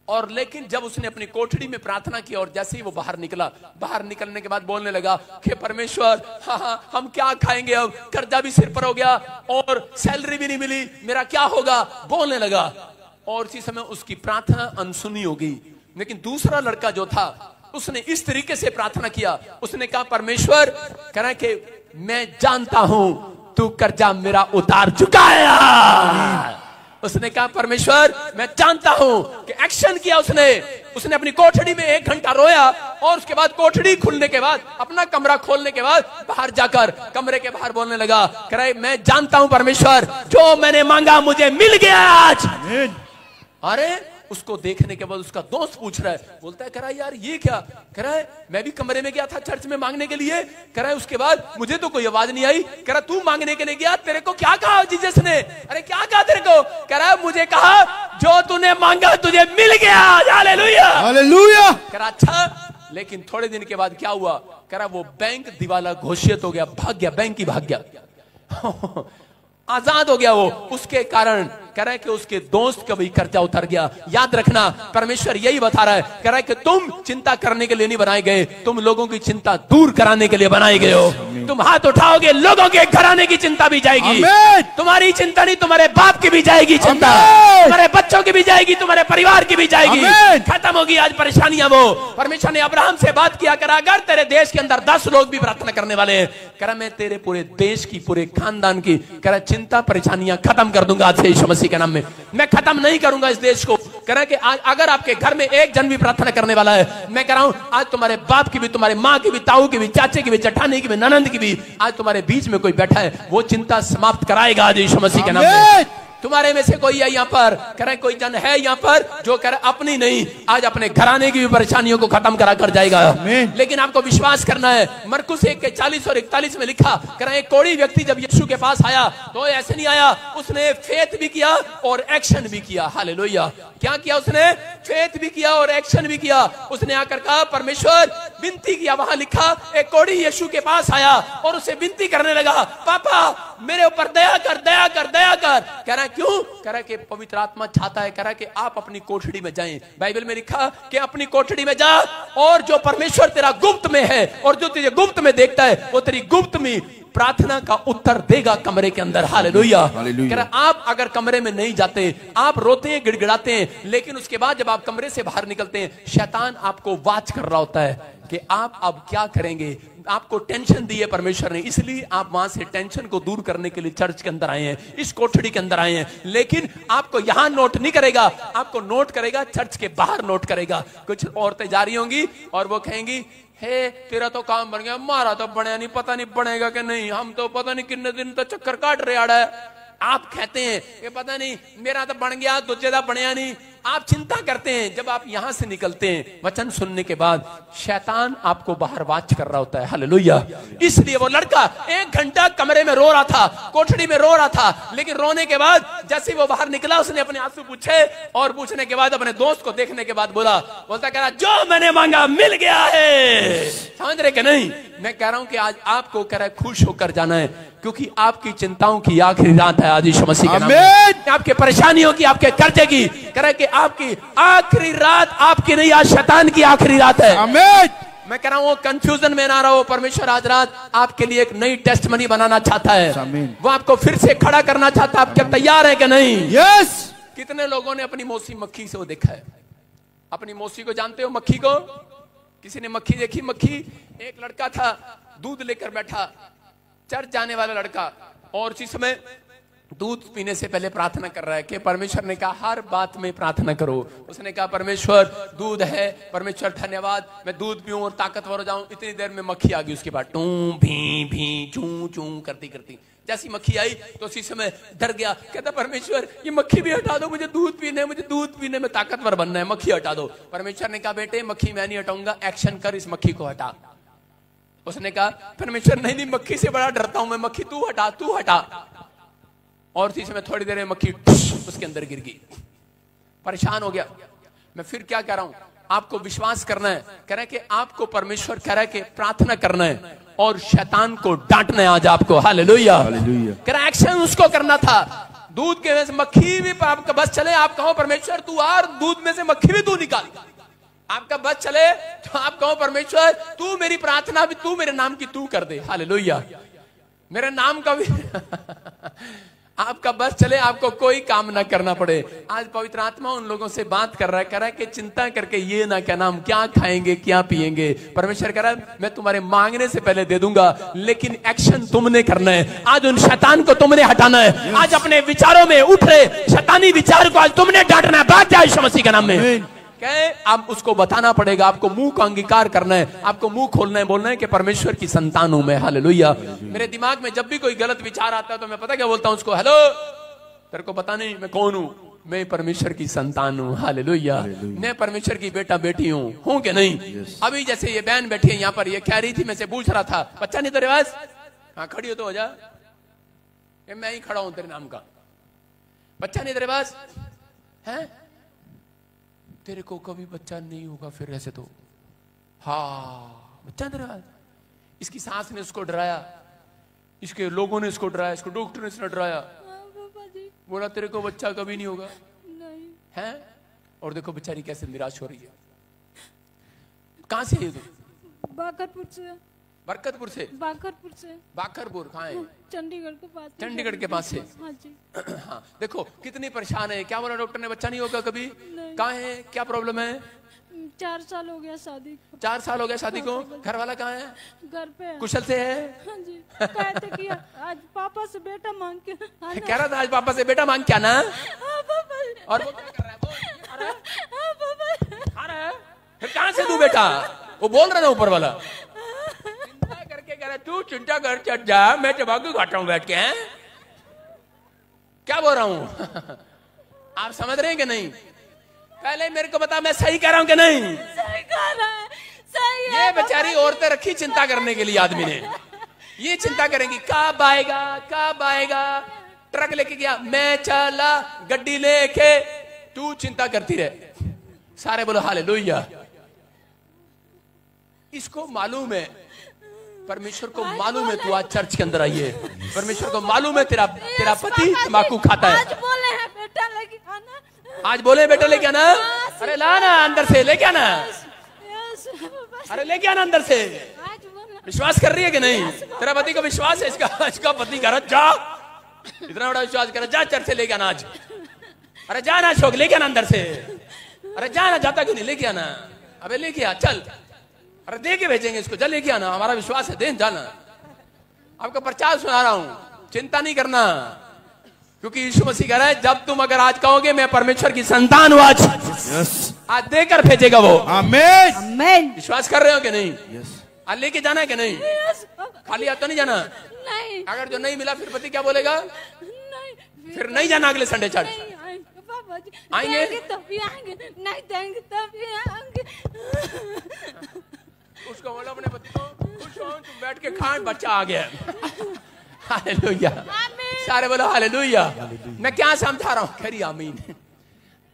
और लेकिन जब उसने अपनी कोठड़ी में प्रार्थना की और जैसे ही वो बाहर निकला, बाहर निकलने के बाद बोलने लगा कि परमेश्वर हाँ हम क्या खाएंगे, अब कर्जा भी सिर पर हो गया और सैलरी भी नहीं मिली, मेरा क्या होगा, बोलने लगा। और इसी समय उसकी प्रार्थना अनसुनी हो गई। लेकिन दूसरा लड़का जो था उसने इस तरीके से प्रार्थना किया, उसने कहा परमेश्वर, कह रहा कि मैं जानता हूं तू कर्जा मेरा उतार चुका है। उसने कहा परमेश्वर मैं जानता हूं कि एक्शन किया उसने अपनी कोठड़ी में 1 घंटा रोया और उसके बाद कोठड़ी खुलने के बाद, अपना कमरा खोलने के बाद बाहर जाकर कमरे के बाहर बोलने लगा, कह रहा मैं जानता हूं परमेश्वर जो मैंने मांगा मुझे मिल गया आज। अरे उसको देखने के बाद उसका दोस्त पूछ रहा है, बोलता है कह रहा है यार ये क्या, कह रहा है मैं भी कमरे में गया था चर्च में मांगने के लिए, कह रहा है उसके बाद मुझे तो कोई आवाज नहीं आई, कह रहा तू मांगने के लिए गया, तेरे को क्या कहा जीसस ने, अरे क्या कहा तेरे को, कह रहा है मुझे कहा जो तूने मांगा तुझे मिल गया, हालेलुया हालेलुया। कह रहा अच्छा, लेकिन थोड़े दिन के बाद क्या हुआ, कह रहा वो बैंक दिवाला घोषित हो गया, भाग गया, बैंक ही भाग गया आजाद हो गया वो, उसके कारण कह रहा है कि उसके दोस्त का भी कर्जा उतर गया। याद रखना परमेश्वर यही बता रहा है, कह रहा है कि तुम चिंता करने के लिए नहीं बनाए गए, तुम लोगों की चिंता दूर कराने के लिए बनाए गए हो। तुम हाथ उठाओगे लोगों के घराने की चिंता भी जाएगी, तुम्हारी चिंता नहीं तुम्हारे बाप की भी जाएगी चिंता, तुम्हारे बच्चों की भी जाएगी, तुम्हारे परिवार की भी जाएगी, खत्म होगी आज परेशानियां। वो परमेश्वर ने अब्राहम से बात किया, करा अगर तेरे देश के अंदर 10 लोग भी प्रार्थना करने वाले हैं, करा मैं तेरे पूरे देश की, पूरे खानदान की, करा चिंता परेशानियां खत्म कर दूंगा आज से यीशु मसीह के नाम में। मैं खत्म नहीं करूंगा इस देश को। कह रहा है कि आज अगर आपके घर में एक जन भी प्रार्थना करने वाला है, मैं कह रहा हूं आज तुम्हारे बाप की भी, तुम्हारे माँ की भी, ताऊ की भी, चाचे की भी, जेठानी की भी, ननंद की भी, आज तुम्हारे बीच में कोई बैठा है, वो चिंता समाप्त कराएगा आज यीशु मसीह के नाम में। तुम्हारे में से कोई है यहाँ पर, कह रहे कोई जन है यहाँ पर जो कह रहे अपनी नहीं, आज अपने घराने की भी परेशानियों को खत्म करा कर जाएगा। लेकिन आपको विश्वास करना है। मरकुस 1:40 और 41 में लिखा, कह रहे एक कोढ़ी व्यक्ति जब यीशु के पास आया तो ऐसे नहीं आया, उसने फेथ भी किया और एक्शन भी किया। हालेलुया। क्या किया उसने? फेथ भी किया और एक्शन भी किया। उसने आकर कहा परमेश्वर, विनती किया। वहां लिखा एक कोढ़ी यीशु के पास आया और उसे विनती करने लगा, पापा मेरे ऊपर दया कर, दया कर, दया कर। कह रहा क्यों? कह रहा कि पवित्र आत्मा चाहता है, कह रहा कि आप अपनी कोठड़ी में जाएं। बाइबल में लिखा कि अपनी कोठड़ी में जा और जो परमेश्वर तेरा गुप्त में है और जो तुझे गुप्त में देखता है वो तेरी गुप्त में प्रार्थना का उत्तर देगा कमरे के अंदर। हालेलुया। कह रहा आप अगर कमरे में नहीं जाते, आप रोते हैं, गिड़गिड़ाते हैं, लेकिन उसके बाद जब आप कमरे से बाहर निकलते हैं, शैतान आपको वाच कर रहा होता है कि आप अब क्या करेंगे। आपको टेंशन दी है परमेश्वर ने, इसलिए आप वहां से टेंशन को दूर करने के लिए चर्च के अंदर आए हैं, इस कोठड़ी के अंदर आए हैं। लेकिन आपको यहां नोट नहीं करेगा, आपको नोट करेगा चर्च के बाहर नोट करेगा। कुछ औरतें जा रही होंगी और वो कहेंगी, हे तेरा तो काम बन गया, हमारा तो बनया नहीं, पता नहीं बनेगा कि नहीं, हम तो पता नहीं कितने दिन तो चक्कर काट रहे आड़ा है। आप कहते हैं कि पता नहीं मेरा तो बन गया, तुझे तो बनया नहीं। आप चिंता करते हैं। जब आप यहां से निकलते हैं वचन सुनने के बाद, शैतान आपको बाहर वाच कर रहा होता है। हालेलुया। इसलिए वो लड़का 1 घंटा कमरे में रो रहा था, कोठड़ी में रो रहा था, लेकिन रोने के बाद जैसे वो बाहर निकला, उसने अपने आंसू पूछे और पूछने के बाद अपने दोस्त को देखने के बाद बोलता कह रहा जो मैंने मांगा मिल गया है। समझ रहे कि नहीं? मैं कह रहा हूं कि आज आपको कह रहा है खुश होकर जाना है, क्योंकि आपकी चिंताओं की आखिरी रात है आज यीशु मसीह के नाम में। आपके परेशानियों की, आपके कर्जे की, कह रहा है कि आपकी आखिरी रात आपकी नहीं, आज शैतान की आखिरी रात है। आमीन। मैं कह रहा हूं कंफ्यूजन में ना रहो। परमेश्वर आज रात आपके लिए एक नई टेस्टमनी बनाना चाहता है। वो आपको फिर से खड़ा करना चाहता है। आप क्या तैयार है कि नहीं? यस। कितने लोगों ने अपनी मौसी मक्खी से वो देखा है? अपनी मौसी को जानते हो, मक्खी को? किसी ने मक्खी देखी? मक्खी, एक लड़का था दूध लेकर बैठा, चर्च जाने वाला लड़का, और उसी समय दूध पीने से पहले प्रार्थना कर रहा है कि परमेश्वर ने कहा हर बात में प्रार्थना करो। उसने कहा परमेश्वर दूध है, परमेश्वर धन्यवाद, मैं दूध पीऊं और ताकतवर हो जाऊं। इतनी देर में मक्खी आ गई उसके बाद, टू भी चू चू करती करती। जैसी मक्खी आई तो उसी समय डर गया, कहता परमेश्वर ये मक्खी भी हटा दो, मुझे दूध पीने, मुझे दूध पीने में ताकतवर बनना है, मक्खी हटा दो। परमेश्वर ने कहा बेटे मक्खी मैं नहीं हटाऊंगा, एक्शन कर, इस मक्खी को हटा। उसने कहा परमेश्वर नहीं, मक्खी से बड़ा डरता हूं मैं, मक्खी तू हटा, तू हटा। और इसी समय थोड़ी देर में मक्खी उसके अंदर गिर गई, परेशान हो गया। मैं फिर क्या कह रहा हूं, आपको विश्वास करना है। कह रहा है कि आपको परमेश्वर कह रहा है कि प्रार्थना करना है और शैतान को डांटना है आज आपको। हालेलुया। कह रहा एक्शन उसको करना था। दूध के में से मक्खी भी आपका बस चले, आप कहो परमेश्वर तू आ, दूध में से मक्खी भी तू निकाल। आपका बस चले तो आप कहो परमेश्वर तू मेरी प्रार्थना भी, तू मेरे नाम की तू कर दे। हालेलुया। मेरे नाम का भी आपका बस चले, आपको कोई काम ना करना पड़े। आज पवित्र आत्मा उन लोगों से बात कर रहा है, कह रहा है कि चिंता करके ये ना कहना हम क्या खाएंगे क्या पिएंगे। परमेश्वर कह रहा है मैं तुम्हारे मांगने से पहले दे दूंगा, लेकिन एक्शन तुमने करना है। आज उन शैतान को तुमने हटाना है। आज अपने विचारों में उठ रहे शैतानी विचार को आज तुमने डांटना है। भाग जाए यीशु मसीह के नाम में। आप उसको बताना पड़ेगा, आपको मुंह का अंगीकार करना है, आपको मुंह खोलना है, बोलना है कि परमेश्वर की संतान हूं मैं। हालेलुया। मेरे दिमाग में जब भी कोई गलत विचार आता है तो मैं पता क्या बोलता हूं उसको, हेलो तेरे को पता नहीं मैं कौन हूं, मैं परमेश्वर की संतान हूँ, हालेलुया। मैं परमेश्वर की बेटा बेटी हूँ कि नहीं? अभी जैसे ये बहन बैठी है यहाँ पर, ये कह रही थी, मैं से पूछ रहा था, बच्चा नहीं तेरे पास? हाँ, खड़ी हो तो हो जा, मैं ही खड़ा हूं तेरे नाम का। बच्चा नहीं तेरे पास है? तेरे को कभी बच्चा नहीं होगा फिर ऐसे तो। हाँ, बच्चा तेरे पास। इसकी सास ने उसको डराया, इसके लोगों ने इसको डराया, इसको डॉक्टर ने इसने डराया, बोला तेरे को बच्चा कभी नहीं होगा नहीं है। और देखो बेचारी कैसे निराश हो रही है। कहां से है तू? बाकरपुर से। बरकतपुर से? बाकरपुर से। बाकरपुर कहाँ है? चंडीगढ़ के पास। चंडीगढ़ के पास से? हाँ जी। हाँ, देखो कितनी परेशान है। क्या बोला डॉक्टर ने? बच्चा नहीं होगा कभी? कहाँ है? क्या प्रॉब्लम है? 4 साल हो गया शादी को। 4 साल हो गया शादी को। घर वाला कहाँ है? घर पे है। कुशल से है? हाँ जी। कहते कि आज पापा से बेटा मांग के कह रहा था आज पापा से बेटा मांग के आना। पापा। और वो क्या कर रहा है? अरे फिर कहाँ से तू बेटा? वो बोल रहा ना ऊपर वाला, चिंता करके कह रहा तू चिंता कर चढ़ जा, मैं टबाकू खाता हूँ बैठ के। हैं क्या बोल रहा हूँ? आप समझ रहे हैं कि नहीं? पहले मेरे को बता, मैं सही कह रहा हूँ कि नहीं? सही कह रहा है, सही है। ये बेचारी औरतें रखी चिंता करने के लिए आदमी ने। ये चिंता करेंगी कब आएगा, कब आएगा। ट्रक लेके गया, मैं चला गड्डी लेके, तू चिंता करती रहे। सारे बोलो हालेलुया। इसको मालूम है, परमेश्वर को मालूम है तू आज चर्च के अंदर आई है। परमेश्वर को मालूम है तेरा पति तम्बाकू खाता है। आज बोले हैं बेटा लेके आना। आज बोले बेटा लेके आना। अरे लाना अंदर से लेके आना। अरे लेके आना अंदर से। विश्वास कर रही है कि नहीं? तेरा पति को विश्वास है? इसका पति घर जा, इतना बड़ा विश्वास कर, जा चर्च से लेके आना आज। अरे जाना शोक, लेके आना अंदर से। अरे जाना, जाता क्यों नहीं? लेके आना। अबे लेके आ, चल। अरे दे के भेजेंगे इसको, जल लेके आना, हमारा विश्वास है, दे जाना। आपका प्रचार सुना रहा हूं, चिंता नहीं करना, क्योंकि यीशु मसीह कह रहा है जब तुम अगर आज कहोगे मैं परमेश्वर की संतान हूं, आज देकर भेजेगा वो। आमीन आमीन। विश्वास कर रहे हो कि नहीं? आज लेके जाना है कि नहीं? खाली हाथ तो नहीं जाना। नहीं। अगर जो नहीं मिला फिर पति क्या बोलेगा? नहीं, फिर नहीं जाना अगले संडे चर्च। आएंगे तभी आएंगे, नहीं देंगे तभी आएंगे। उसको बोलो अपने पति को, खुश हो तुम बैठ के खान, बच्चा आ गया। हालेलुया। सारे बोलो हालेलुया। मैं क्या समझा रहा हूँ? खरी आमीन।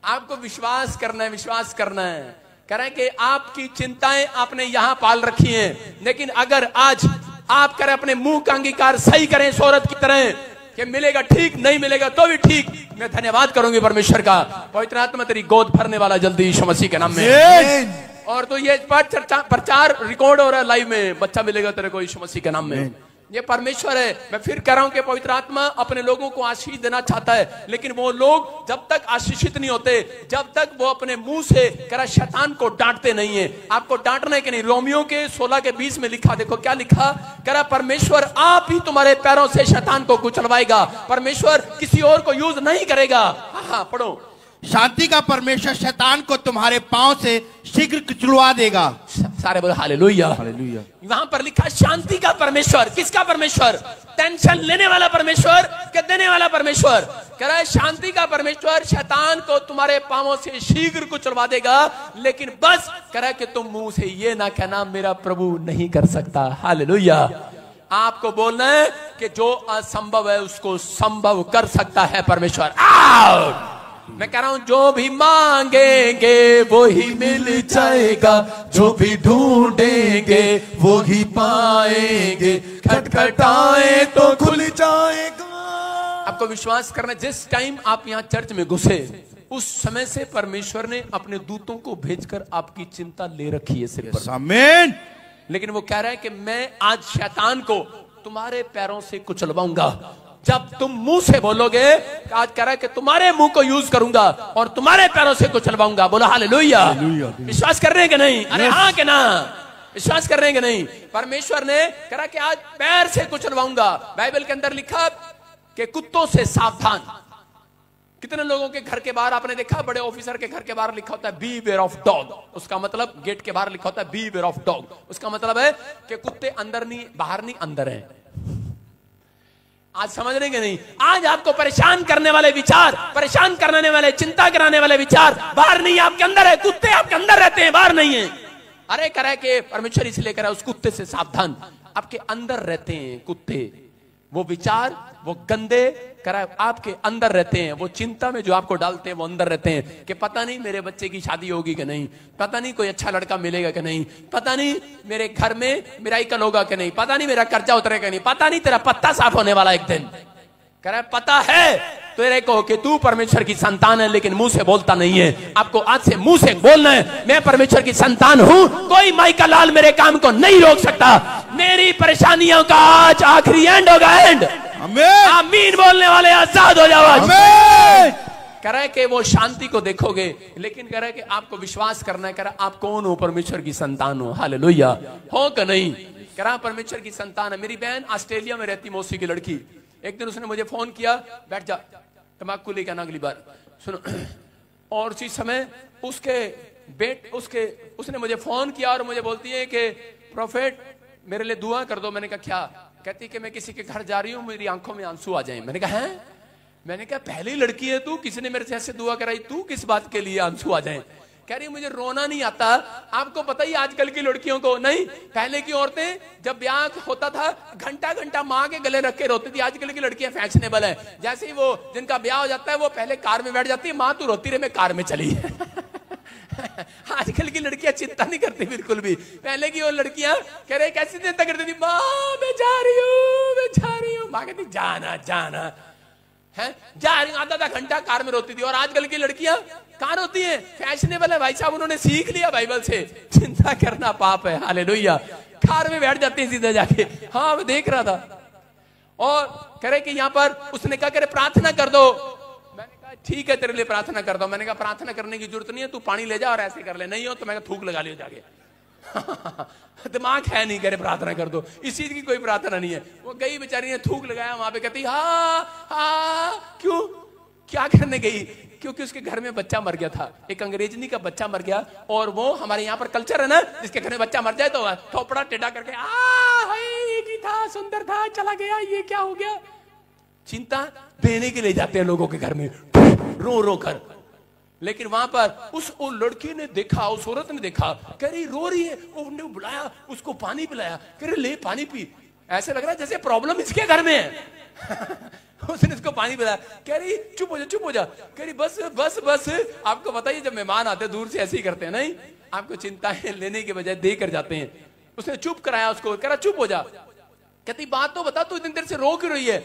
आपको विश्वास करना है, विश्वास करना है। कह रहे हैं कि आपकी चिंताएं आपने यहां पाल रखी हैं, लेकिन अगर आज आप करें अपने मुंह का अंगीकार सही करें इस औरत की तरह कि मिलेगा ठीक, नहीं मिलेगा तो भी ठीक, मैं धन्यवाद करूंगी परमेश्वर का। पवित्र आत्मा तेरी गोद भरने वाला जल्दी यीशु मसीह के नाम में। और तो ये प्रचार रिकॉर्ड हो रहा है लाइव में, बच्चा मिलेगा तेरे को यीशु मसीह के नाम में। ये परमेश्वर है। मैं फिर कह रहा हूं कि पवित्र आत्मा अपने लोगों को आशीष देना चाहता है, लेकिन वो लोग जब तक आशीषित नहीं होते, जब तक वो अपने मुंह से करा शैतान को डांटते नहीं है। आपको डांटना है कि नहीं? रोमियो के 16:20 में लिखा, देखो क्या लिखा, करा परमेश्वर आप ही तुम्हारे पैरों से शैतान को कुचलवाएगा। परमेश्वर किसी और को यूज नहीं करेगा। हाँ, पढ़ो। शांति का परमेश्वर शैतान को तुम्हारे पांव से शीघ्र कुचलवा देगा। सारे बोलो हालेलुया। हालेलुया। वहां पर लिखा शांति का परमेश्वर। किसका परमेश्वर? टेंशन लेने वाला परमेश्वर के देने वाला परमेश्वर। कह रहा है शांति का परमेश्वर शैतान को तुम्हारे पांवों से शीघ्र कुचलवा देगा, लेकिन बस कह रहा है कि तुम मुंह से ये ना कहना मेरा प्रभु नहीं कर सकता। हालेलुया। आपको बोलना है कि जो असंभव है उसको संभव कर सकता है परमेश्वर। मैं कह रहा हूं जो भी मांगेंगे वो ही मिल जाएगा, जो भी ढूंढेंगे वो ही पाएंगे, खटखटाए तो खुल जाएगा। आपको विश्वास करना, जिस टाइम आप यहाँ चर्च में घुसे उस समय से परमेश्वर ने अपने दूतों को भेजकर आपकी चिंता ले रखी है सिर पर। आमीन। लेकिन वो कह रहा है कि मैं आज शैतान को तुम्हारे पैरों से कुचलवाऊंगा। जब तुम मुंह से बोलोगे, आज कह रहा है कि तुम्हारे मुंह को यूज करूंगा और तुम्हारे पैरों से कुचलवाऊंगा। बोलो हालेलुया। विश्वास कर रहे हैं कि नहीं? अरे हाँ कि ना? विश्वास कर रहे हैं कि नहीं? परमेश्वर ने कहा कि आज पैर से कुचलवाऊंगा। बाइबल के अंदर लिखा कि कुत्तों से सावधान। कितने लोगों के घर के बाहर आपने देखा, बड़े ऑफिसर के घर के बाहर लिखा होता है बी वेयर ऑफ डॉग। उसका मतलब गेट के बाहर लिखा होता है बी वेयर ऑफ डॉग। उसका मतलब है कि कुत्ते अंदर नहीं, बाहर नहीं, अंदर है। आज समझ रहे कि नहीं? आज आपको परेशान करने वाले विचार, परेशान करने वाले, चिंता कराने वाले विचार बाहर नहीं, आपके अंदर है। कुत्ते आपके अंदर रहते हैं, बाहर नहीं है। अरे करे के परमेश्वर इसलिए करा, उस कुत्ते से सावधान। आपके अंदर रहते हैं कुत्ते, वो विचार, वो गंदे करा आपके अंदर रहते हैं। वो चिंता में जो आपको डालते हैं वो अंदर रहते हैं कि पता नहीं मेरे बच्चे की शादी होगी कि नहीं, पता नहीं कोई अच्छा लड़का मिलेगा कि नहीं, पता नहीं मेरे घर में मिराइकल होगा कि नहीं, पता नहीं मेरा कर्जा उतरेगा नहीं, पता नहीं तेरा पत्ता साफ होने वाला एक दिन। कह रहा है पता है तेरे को कि तू परमेश्वर की संतान है, लेकिन मुंह से बोलता नहीं है। आपको आज से मुंह से बोलना है, मैं परमेश्वर की संतान हूं, कोई माई का लाल मेरे काम को नहीं रोक सकता। मेरी परेशानियों का आज आखिरी एंड होगा, एंड। आमीन बोलने वाले आजाद हो जाओ। कह रहा है कि वो शांति को देखोगे, लेकिन कह रहा है कि आपको विश्वास करना है। कह रहा आप कौन हो? परमेश्वर की संतान हो। हालेलुया। हो कि नहीं? कह रहा परमेश्वर की संतान है। मेरी बहन ऑस्ट्रेलिया में रहती, मौसी की लड़की, एक दिन उसने मुझे फोन किया, बैठ जा तम्बाकू लेकर आना अगली बार, सुनो। और उसी समय उसने मुझे फोन किया और मुझे बोलती है कि प्रोफेट मेरे लिए दुआ कर दो। मैंने कहा क्या? कहती कि मैं किसी के घर जा रही हूँ, मेरी आंखों में आंसू आ जाए। मैंने कहा है? मैंने कहा पहली लड़की है तू, किसी ने मेरे से ऐसे दुआ कराई, तू किस बात के लिए आंसू आ जाए? कह रही मुझे रोना नहीं आता। आपको पता ही आजकल की लड़कियों को नहीं, पहले की औरतें जब ब्याह होता था घंटा घंटा माँ के गले रख के रोती थी। आजकल की लड़कियां फैशनेबल है, जैसे ही वो जिनका ब्याह हो जाता है वो पहले कार में बैठ जाती है, माँ तू रोती रहे मैं कार में चली। आजकल की लड़कियां चिंता नहीं करती बिल्कुल भी। पहले की वो लड़कियां कह रहे कैसी चिंता करती थी, माँ मैं जा रही हूँ, माँ कहती जाना जाना है, जा रही हूँ, आधा घंटा कार में रोती थी। और आजकल की लड़कियां कहाँ रोती हैं? फैशनेबल है भाई साहब, उन्होंने सीख लिया बाइबल से, चिंता करना पाप है। हालेलुया। कार में बैठ जाते हैं सीधे जाके। हाँ मैं देख रहा था। और कह रहे कि यहाँ पर उसने कहा करे प्रार्थना कर दो। मैंने कहा ठीक है तेरे लिए प्रार्थना कर दो। मैंने कहा प्रार्थना करने की जरूरत नहीं है, तू पानी ले जा और ऐसे कर ले, नहीं हो तो मैं थूक लगा लियो जाके। दिमाग है नहीं, करे प्रार्थना कर दो, इस चीज की कोई प्रार्थना नहीं है। वो गई बेचारी ने थूक लगाया वहां पे, कहती हाँ क्यों, क्या करने गई? क्योंकि उसके घर में बच्चा मर गया था, एक अंग्रेजनी का बच्चा मर गया। और वो हमारे यहाँ पर कल्चर है ना, जिसके घर में बच्चा मर जाए तो थोपड़ा टेढ़ा करके ये था, सुंदर था, चला गया, ये क्या हो गया? चिंता देने के लिए जाते हैं लोगों के घर में रो रो कर। लेकिन वहां पर उस लड़की ने देखा, उस औरत ने देखा, कह रही रो रही है, उसने बुलाया, उसको पानी पिलाया, कह रही ले पानी पी। ऐसे लग रहा है जैसे प्रॉब्लम इसके घर में है। उसने इसको पानी पिलाया, कह रही चुप हो जा, चुप हो जा। कह रही बस बस बस। आपको बताइए जब मेहमान आते दूर से ऐसे ही करते हैं, नहीं आपको चिंताएं लेने के बजाय दे कर जाते हैं। उसने चुप कराया उसको, कह रहा चुप हो जा। कहती बात तो बता, तू इतनी देर से रो क्यों रही है?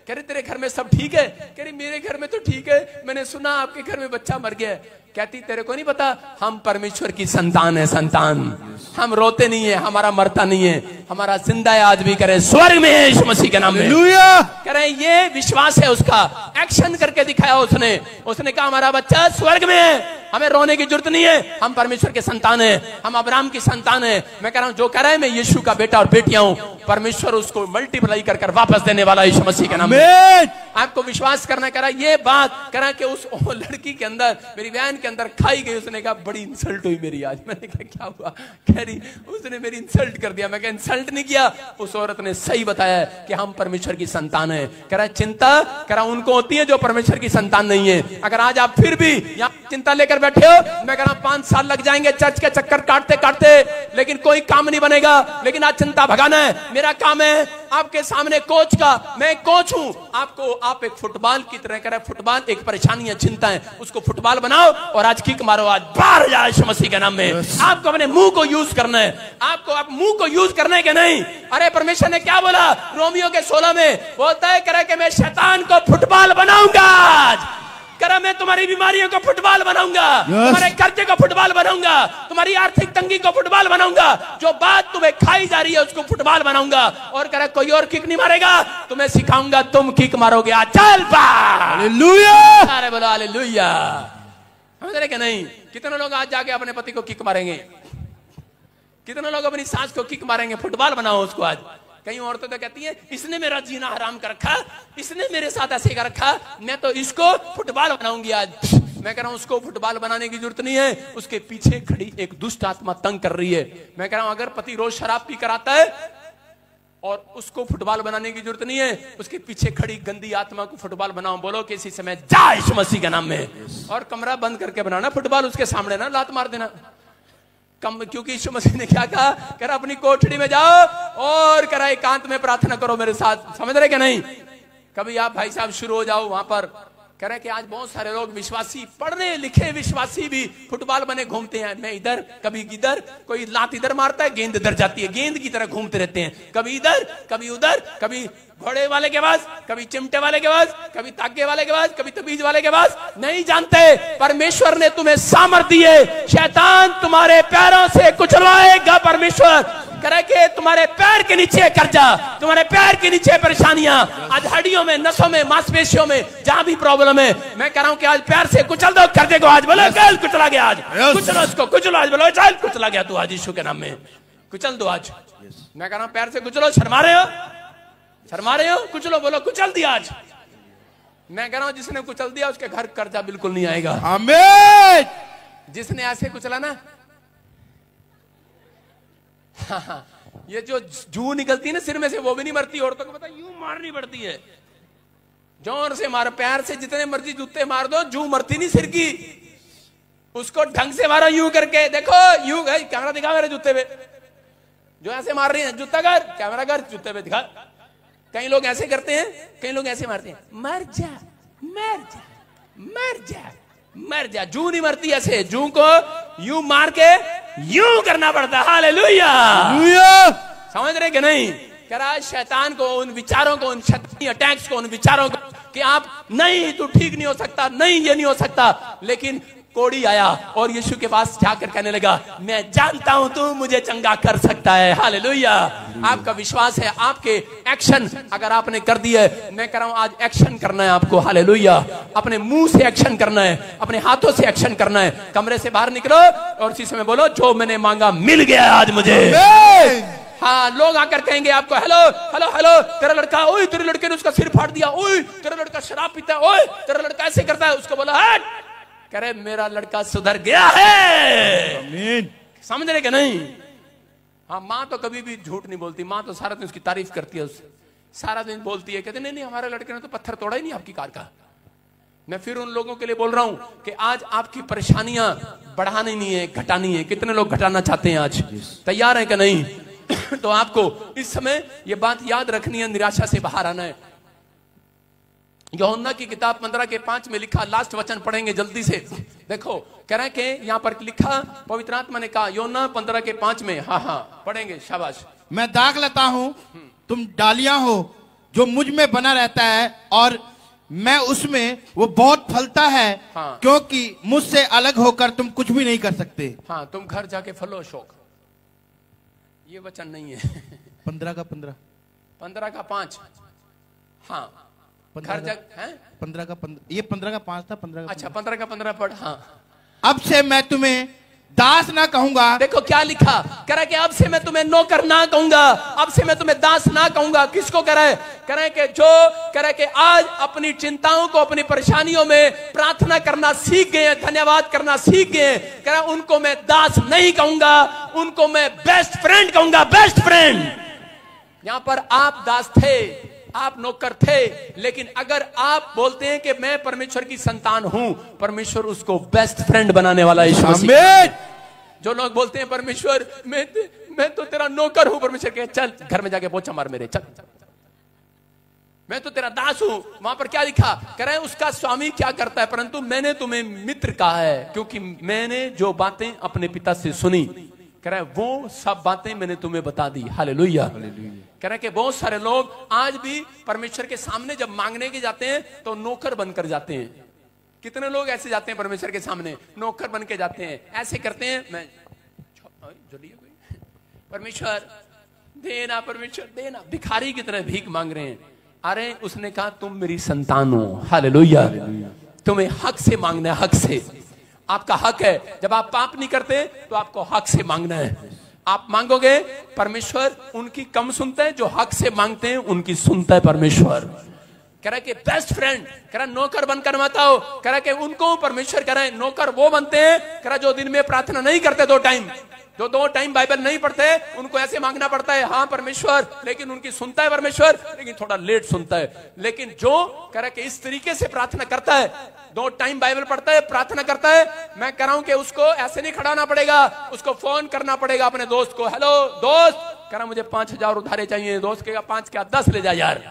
कह रही तेरे घर में सब ठीक है? कह रही मेरे घर में तो ठीक है, मैंने सुना आपके घर में बच्चा मर गया है। कहती तेरे को नहीं पता हम परमेश्वर की संतान है, संतान। हम रोते नहीं है, हमारा मरता नहीं है, हमारा जिंदा है आज भी, करे स्वर्ग में है यीशु मसीह के नाम में। कह रहे ये विश्वास है उसका, एक्शन करके दिखाया उसने। उसने कहा हमारा बच्चा स्वर्ग में है, हमें रोने की जरूरत नहीं है, हम परमेश्वर के संतान है, हम अब्राहम की संतान है। मैं कह रहा हूं जो कह रहा है मैं यीशु का बेटा और बेटियां हूं, परमेश्वर उसको मल्टीप्लाई कर वापस देने वाला यीशु मसीह के नाम में। आपको विश्वास करना। कह रहा ये बात कह रहा कि उस लड़की के अंदर, मेरी बहन के अंदर खाई गई। उसने कहा बड़ी इंसल्ट हुई मेरी आज। मैंने कहा क्या हुआ? कह रही उसने मेरी इंसल्ट कर दिया। मैं कहा इंसल्ट नहीं किया, उस औरत ने सही बताया कि हम परमेश्वर की संतान है। कह रहा चिंता कह रहा उनको होती है जो परमेश्वर की संतान नहीं है। अगर आज आप फिर भी यहाँ चिंता लेकर बैठे हो, मैं कह रहा 5 साल लग जाएंगे चर्च के चक्कर काटते काटते, लेकिन कोई काम नहीं बनेगा। लेकिन आज चिंता भगाना है, मेरा काम है आपके सामने कोच का। मैं कोच हूं आपको, आप एक फुटबॉल की तरह कह रहे फुटबॉल एक परेशानी है, चिंता है, उसको फुटबॉल बनाओ और आज किक मारो, आज बाहर जाए यीशु मसीह के नाम में। आपको अपने मुंह को यूज करना है, आपको आप मुंह को यूज करना है कि नहीं? अरे परमेश्वर ने क्या बोला रोमियो के 16 में? बोलता है कह कि मैं शैतान को फुटबॉल बनाऊंगा आज। करा मैं तुम्हारी बीमारियों को फुटबॉल बनाऊंगा, तुम्हारे कर्जे को फुटबॉल बनाऊंगा, तुम्हारी आर्थिक तंगी को फुटबॉल बनाऊंगा, जो बात तुम्हें खाई जा रही है उसको फुटबॉल बनाऊंगा। और करा कोई और किक नहीं मारेगा, तुम्हें सिखाऊंगा, तुम किक मारोगे। चल बा हालेलुया, अरे बोलो हालेलुया। समझ रहे कि नहीं? कितने लोग आज जाके अपने पति को किक मारेंगे, कितने लोग अपनी सास को किक मारेंगे? फुटबॉल बनाओ उसको आज। कई औरतें तो कहती हैं इसने मेरा जीना हराम कर रखा, इसने मेरे साथ ऐसे कर रखा, मैं तो इसको फुटबॉल बनाऊंगी आज। मैं कह रहा हूं उसको फुटबॉल बनाने की जरूरत नहीं है, उसके पीछे खड़ी एक दुष्ट आत्मा तंग कर रही है। मैं कह रहा हूं अगर पति रोज शराब पी कर आता है और उसको फुटबॉल बनाने की जरूरत नहीं है, उसके पीछे खड़ी गंदी आत्मा को फुटबॉल बनाओ। बोलो कि इसी समय जा यीशु मसीह के नाम में, और कमरा बंद करके बनाना फुटबॉल, उसके सामने ना लात मार देना। क्योंकि यीशु मसीह ने क्या कहा, कह रहा अपनी कोठड़ी में जाओ और कह रहा एकांत में प्रार्थना करो मेरे साथ। समझ रहे कि नहीं? कभी आप भाई साहब शुरू हो जाओ वहां पर। कह रहे कि आज बहुत सारे लोग विश्वासी, पढ़ने लिखे विश्वासी भी फुटबॉल बने घूमते हैं। मैं इधर कभी इधर, कोई लात इधर मारता है, गेंद इधर जाती है, गेंद की तरह घूमते रहते हैं, कभी इधर कभी उधर, कभी घोड़े वाले के पास, कभी चिमटे वाले के पास, कभी तागे वाले के पास, कभी तबीज वाले के पास। नहीं जानते परमेश्वर ने तुम्हें सामर्थ दी है, शैतान तुम्हारे पैरों से कुचलवाएगा। परमेश्वर करे कि तुम्हारे पैर के नीचे कर्जा, तुम्हारे पैर के नीचे परेशानियां, आज हड्डियों में, नसों में, मांसपेशियों में जहां भी प्रॉब्लम है, मैं कह रहा हूं कि आज पैर से कुचल दो कर्जे को। आज बोलो कल कुचला गया, आज कुचलो इसको, कुचलो आज, बोलो चल कुचला गया तू आज यीशु के नाम में, कुचल दो आज। मैं कह रहा हूं पैर से कुचलो। शर्मा रहे हो? शर्मा रहे हो? कुचलो, बोलो कुचल दिया आज। मैं कह रहा हूं जिसने कुचल दिया उसके घर कर्जा बिल्कुल नहीं आएगा। आमीन। जिसने ऐसे कुचला ना, ये जो जू निकलती है ना सिर में से, वो भी नहीं मरती। औरतों को पता यूं मारनी पड़ती है, जोर से मारो। पैर से जितने मर्जी जूते मार दो, जू मरती नहीं सिर की। उसको ढंग से मारो, यूं करके। देखो यूं, कैमरा दिखा मेरे जूते पे, जो ऐसे मार रही है, जूता कर, कैमरा कर, जूते पे दिखा। कई लोग ऐसे करते हैं, कई लोग ऐसे मारते हैं, मर जा मर जा मर जा मर जा। जू नहीं मरती ऐसे, जू को यूं मार के यूं करना पड़ता है। हालेलुया, समझ रहे कि नहीं? कह रहा है शैतान को, उन विचारों को, उन शैतानी अटैक्स को, उन विचारों को कि आप नहीं, तू ठीक नहीं हो सकता, नहीं ये नहीं हो सकता। लेकिन कोड़ी आया और यीशु के पास जाकर कहने लगा, मैं जानता हूं तू मुझे चंगा कर सकता है। हालेलुया। आपका विश्वास है, आपके एक्शन अगर आपने कर दिए, मैं कह रहा हूं आज एक्शन करना है आपको। हालेलुया। अपने मुंह से एक्शन करना है, अपने हाथों से एक्शन करना है। कमरे से बाहर निकलो और उसी समय बोलो, जो मैंने मांगा मिल गया आज मुझे। हाँ, लोग आकर कहेंगे आपको, हेलो हेलो हेलो, तेरा लड़का, ओए तेरे लड़के ने उसका सिर फाड़ दिया, ओए तेरा लड़का शराब पीता है, ओए तेरा लड़का ऐसे करता है। उसको बोला, हट, कह रहे मेरा लड़का सुधर गया है। आमीन। समझ रहे कि नहीं? हाँ, माँ तो कभी भी झूठ नहीं बोलती। माँ तो सारा दिन उसकी तारीफ करती है, उससे सारा दिन बोलती है, कहते नहीं नहीं हमारे लड़के ने तो पत्थर तोड़ा ही नहीं आपकी कार का। मैं फिर उन लोगों के लिए बोल रहा हूं कि आज आपकी परेशानियां बढ़ानी नहीं है, घटानी है। कितने लोग घटाना चाहते हैं? आज तैयार है कि नहीं? तो आपको इस समय ये बात याद रखनी है, निराशा से बाहर आना है। यूहन्ना की किताब 15:5 में लिखा, लास्ट वचन पढ़ेंगे जल्दी से। देखो कह रहे हैं कि यहाँ पर लिखा, पवित्र आत्मा ने कहा, यूहन्ना 15:5 में। हाँ पढ़ेंगे, शाबाश। मैं दाग लेता हूं, तुम डालियां हो, जो मुझ में बना रहता है और मैं उसमें, वो बहुत फलता है। हाँ। क्योंकि मुझसे अलग होकर तुम कुछ भी नहीं कर सकते। हाँ, तुम घर जाके फलो शौक, ये वचन नहीं है। 15:5। हाँ, घर जग है 15 ये 15:5 था। 15 अच्छा, 15 पढ़। हाँ, अब से मैं तुम्हें दास ना कहूंगा। देखो क्या लिखा, कह रहा है कि अब से मैं तुम्हें नौकर ना कहूंगा, अब से मैं तुम्हें दास ना कहूंगा। किसको कह रहा है? कह रहा है कि जो, कह रहा है कि आज अपनी चिंताओं को, अपनी परेशानियों में प्रार्थना करना सीख गए हैं, धन्यवाद करना सीख गए हैं, कह रहा है उनको मैं दास नहीं कहूंगा, उनको मैं बेस्ट फ्रेंड कहूंगा। Best friend. यहां पर आप दास थे, आप नौकर थे, लेकिन अगर आप बोलते हैं कि मैं परमेश्वर की संतान हूं, परमेश्वर उसको बेस्ट फ्रेंड बनाने वाला है। यीशु मसीह। जो लोग बोलते हैं परमेश्वर मैं तो तेरा नौकर हूं, परमेश्वर कहे चल घर में जाके पोछा मार मेरे, चल मैं तो तेरा दास हूं। वहां पर क्या लिखा? कह रहे हैं उसका स्वामी क्या करता है, परंतु मैंने तुम्हें मित्र कहा है, क्योंकि मैंने जो बातें अपने पिता से सुनी, कह रहा है वो सब बातें मैंने तुम्हें बता दी। हालेलुया। कह रहा है कि बहुत सारे लोग आज भी परमेश्वर के सामने जब मांगने के जाते हैं तो नौकर बनकर जाते हैं। कितने लोग ऐसे जाते हैं परमेश्वर के सामने, नौकर बन के जाते हैं, ऐसे करते हैं, मैं परमेश्वर देना, परमेश्वर देना, भिखारी की तरह भीख मांग रहे हैं। अरे उसने कहा तुम मेरी संतान हो। हालेलुया। तुम्हें हक से मांगना है, हक से। आपका हक है, जब आप पाप नहीं करते तो आपको हक से मांगना है। आप मांगोगे, परमेश्वर उनकी कम सुनता है, जो हक से मांगते हैं उनकी सुनता है परमेश्वर। कह रहा है कि बेस्ट फ्रेंड, कह रहा नौकर बनकर मत आओ, कह रहा है कि उनको परमेश्वर कह रहा है नौकर वो बनते हैं, कह रहा जो दिन में प्रार्थना नहीं करते 2 टाइम, जो 2 टाइम बाइबल नहीं पढ़ते, उनको ऐसे मांगना पड़ता है हाँ परमेश्वर, लेकिन उनकी सुनता है परमेश्वर, लेकिन थोड़ा लेट सुनता है। लेकिन जो कह रहा है कि इस तरीके से प्रार्थना करता है, 2 टाइम बाइबल पढ़ता है, प्रार्थना करता है, मैं कह रहा हूं कि उसको ऐसे नहीं खड़ा होना पड़ेगा, उसको फोन करना पड़ेगा अपने दोस्त को, हेलो दोस्त, कह रहा मुझे 5,000 उधारे चाहिए। दोस्त कहेगा 5 क्या 10 ले जा यार,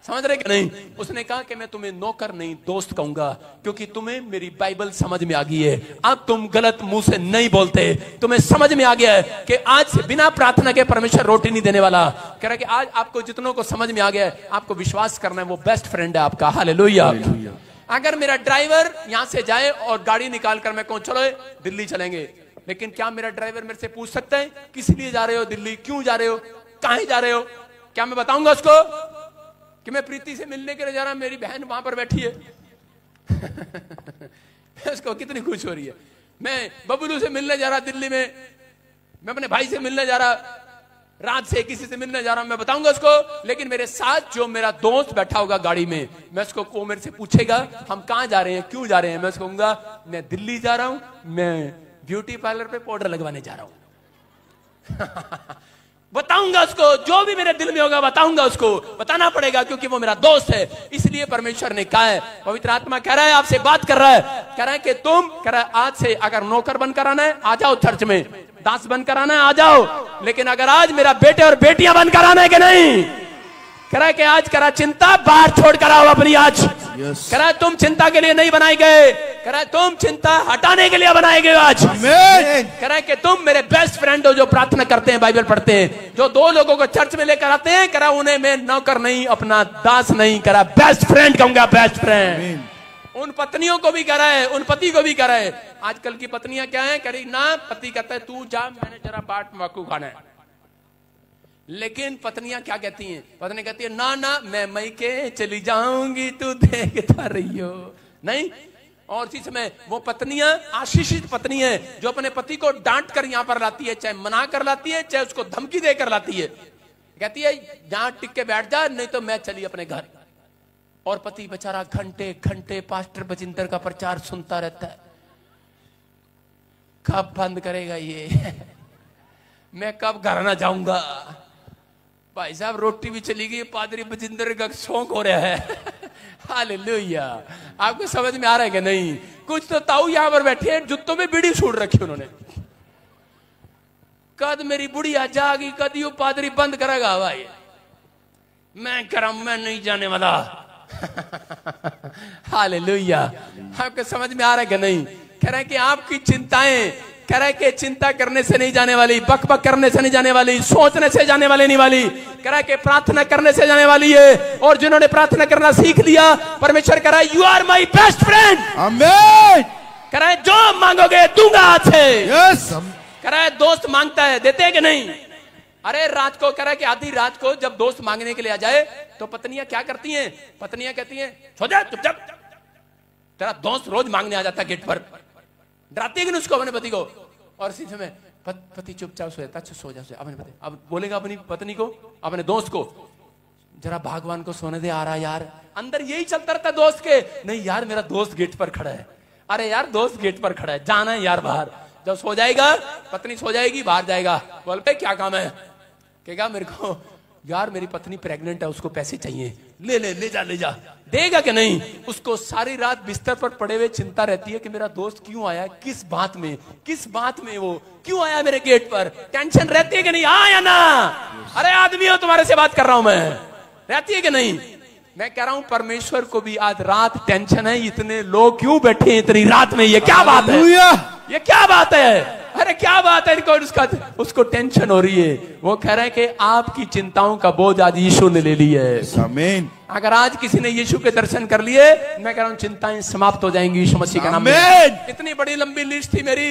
समझ रहे कि नहीं? उसने कहा कि मैं तुम्हें नौकर नहीं दोस्त कहूंगा, क्योंकि तुम्हें मेरी बाइबल समझ में आ गई है, अब तुम गलत मुंह से नहीं बोलते, तुम्हें समझ में आ गया है कि आज से बिना प्रार्थना के परमेश्वर रोटी नहीं देने वाला। कह रहा है कि आज आपको जितनों को समझ में आ गया है, आपको विश्वास करना है वो बेस्ट फ्रेंड है आपका। हालेलुया। अगर मेरा ड्राइवर यहां से जाए और गाड़ी निकाल कर मैं कहूं चलो दिल्ली चलेंगे, लेकिन क्या मेरा ड्राइवर मेरे से पूछ सकता है किस लिए जा रहे हो दिल्ली, क्यों जा रहे हो, कहां जा रहे हो? क्या मैं बताऊंगा उसको कि मैं प्रीति से मिलने के लिए जा रहा हूं, मेरी बहन वहां पर बैठी है? उसको कितनी खुश हो रही है। मैं बबलू से मिलने जा रहा दिल्ली में, मैं अपने भाई से मिलने जा रहा, रात से किसी से मिलने जा रहा हूं, मैं बताऊंगा उसको। लेकिन मेरे साथ जो मेरा दोस्त बैठा होगा गाड़ी में, मैं उसको, वो मेरे से पूछेगा हम कहां जा रहे हैं, क्यों जा रहे हैं, मैं उसको कहूंगा मैं दिल्ली जा रहा हूं, मैं ब्यूटी पार्लर पे पाउडर लगवाने जा रहा हूं। बताऊंगा उसको, जो भी मेरे दिल में होगा बताऊंगा उसको, बताना पड़ेगा क्योंकि वो मेरा दोस्त है। इसलिए परमेश्वर ने कहा है, पवित्र आत्मा कह रहा है, आपसे बात कर रहा है, कह रहा है कि तुम, कह रहा है आज से अगर नौकर बनकर आना है आ जाओ चर्च में, दास बनकर आना है आ जाओ, लेकिन अगर आज मेरा बेटे और बेटियां बनकर आना है कि नहीं, कह रहा है कि आज कह रहा चिंता बाहर छोड़ कर आओ अपनी। आज कह रहा है तुम चिंता के लिए नहीं बनाए गए, कह रहा है तुम चिंता हटाने के लिए बनाए गए आज। कह रहा है कि तुम मेरे बेस्ट फ्रेंड हो जो प्रार्थना करते हैं, बाइबल पढ़ते हैं, जो 2 लोगों को चर्च में लेकर आते हैं, कह रहा उन्हें मैं नौकर नहीं, अपना दास नहीं, कह रहा बेस्ट फ्रेंड कहूंगा, बेस्ट फ्रेंड। उन पत्नियों को भी कह रहा है, उन पति को भी कह रहा है। आजकल की पत्नियां क्या है, कह रही ना, पति कहता है तू जा, मैंने जरा बाट तंबाकू खाना है, लेकिन पत्नियां क्या कहती हैं, पत्नी कहती है ना ना मैं मैके चली जाऊंगी, तू देखता रही हो नहीं। और इसी समय वो पत्नियां आशीषित पत्नी है जो अपने पति को डांट कर यहां पर लाती है, चाहे मना कर लाती है, चाहे उसको धमकी देकर लाती है, कहती है यहां टिक के बैठ जा नहीं तो मैं चली अपने घर। और पति बेचारा घंटे घंटे पास्टर बजिंदर का प्रचार सुनता रहता है, कब बंद करेगा ये, मैं कब घर ना जाऊंगा। भाई साहब रोटी भी चली गई, पादरी बजिंदर का शौक हो रहा है। हालेलुया। आपको समझ में आ रहा है कि नहीं? कुछ तो ताऊ यहां पर बैठे हैं, जुत्तों में बीड़ी छोड़ रखी उन्होंने, कद मेरी बुढ़िया जागी, कद यू पादरी बंद करेगा भाई, मैं करम मैं नहीं जाने वाला। हालेलुया। आपको समझ में आ रहा है कि नहीं? कह रहा है कि आपकी चिंताएं, कह रहा है कि चिंता करने से नहीं जाने वाली, बक बक करने से नहीं जाने वाली, सोचने से जाने वाली नहीं वाली, कह रहा है कि प्रार्थना करने से जाने वाली है। और जिन्होंने प्रार्थना करना सीख लिया, परमेश्वर कह रहा है you are my best friend. आमीन। कह रहा है जो मांगोगे दूंगा आज से। यस। कह रहा है दोस्त मांगता है, देते हैं कि नहीं? अरे रात को, कह रहा है कि आधी रात को जब दोस्त मांगने के लिए आ जाए तो पत्नियां क्या करती हैं, पत्नियां कहती हैं सो जा चुपचाप, तेरा दोस्त रोज मांगने आ जाता गेट पर, डराती है कि नहीं उसको, अपने पति को। और इसी समय पति चुपचाप सो जाता, अच्छा सो जा, अपने पति अब बोलेगा अपनी पत्नी को, अपने दोस्त को, जरा भगवान को सोने दे, आ रहा यार। अंदर यही चलता रहता दोस्त के, नहीं यार मेरा दोस्त गेट पर खड़ा है, अरे यार दोस्त गेट पर खड़ा है, जाना है यार बाहर। जब सो जाएगा, पत्नी सो जाएगी, बाहर जाएगा, बोल पे क्या काम है, कहेगा मेरे को यार मेरी पत्नी प्रेग्नेंट है, उसको पैसे चाहिए, ले ले ले जा ले जा, देगा कि नहीं? उसको सारी रात बिस्तर पर पड़े हुए चिंता रहती है कि मेरा दोस्त क्यों आया, किस बात में वो क्यों आया मेरे गेट पर, टेंशन रहती है कि नहीं? आया ना, अरे आदमी हो, तुम्हारे से बात कर रहा हूं मैं, रहती है कि नहीं? मैं कह रहा हूं परमेश्वर को भी आज रात टेंशन है, इतने लोग क्यों बैठे हैं इतनी रात में, ये क्या बात है, ये क्या बात है, अरे क्या बात है इनको, उसको टेंशन हो रही है। वो कह रहा है कि आपकी चिंताओं का बोझ आज यीशु ने ले लिया है। आमीन। अगर आज किसी ने यीशु के दर्शन कर लिए, मैं कह रहा हूं चिंताएं समाप्त हो जाएंगी यीशु मसीह के नाम में। इतनी बड़ी लंबी लिस्ट थी मेरी,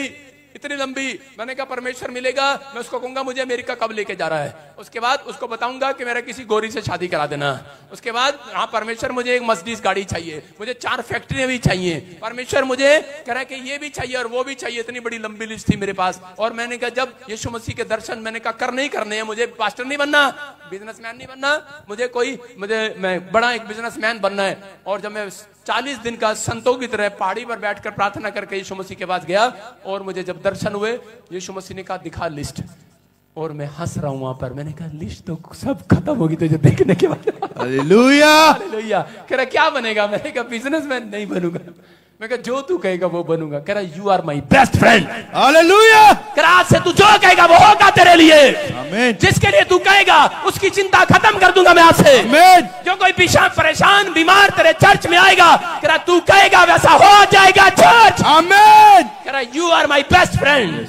इतनी लंबी, मैंने कहा परमेश्वर मिलेगा, मैं उसको कहूंगा मुझे अमेरिका कब लेके जा रहा है, उसके बाद उसको बताऊंगा कि मेरा किसी गोरी से शादी करा देना। उसके बाद हाँ परमेश्वर मुझे एक मर्सिडीज गाड़ी चाहिए, मुझे 4 फैक्ट्रियां भी चाहिए, परमेश्वर मुझे कह रहा है कि ये भी चाहिए और वो भी चाहिए। इतनी बड़ी लंबी लिस्ट थी मेरे पास। और मैंने कहा जब यीशु मसीह के दर्शन मैंने कहा कर नहीं करने हैं, मुझे पास्टर नहीं बनना, बिजनेसमैन नहीं बनना, मैं बड़ा एक बिजनेसमैन बनना है। और जब मैं 40 दिन का संतों की तरह पहाड़ी पर बैठकर प्रार्थना करके यीशु मसीह के पास गया और मुझे जब दर्शन हुए, यीशु मसीह ने कहा दिखा लिस्ट, और मैं हंस रहा हूं वहां पर। मैंने कहा लिस्ट तो सब खत्म होगी तुझे देखने के बाद। Hallelujah hallelujah. कह रहा क्या बनेगा? मैंने कहा बिजनेसमैन नहीं बनूंगा। मैं कहा जो तू कहेगा वो बनूंगा। कह रहा you are my best friend. हालेलुया। कह रहा आज से तू जो कहेगा वो होगा तेरे लिए। आमीन। जिसके लिए तू कहेगा उसकी चिंता खत्म कर दूंगा मैं आज से। आमीन। जो कोई परेशान बीमार तेरे चर्च में आएगा, कह रहा तू कहेगा वैसा हो जाएगा चर्च। आमीन। कह रहा you are my best friend.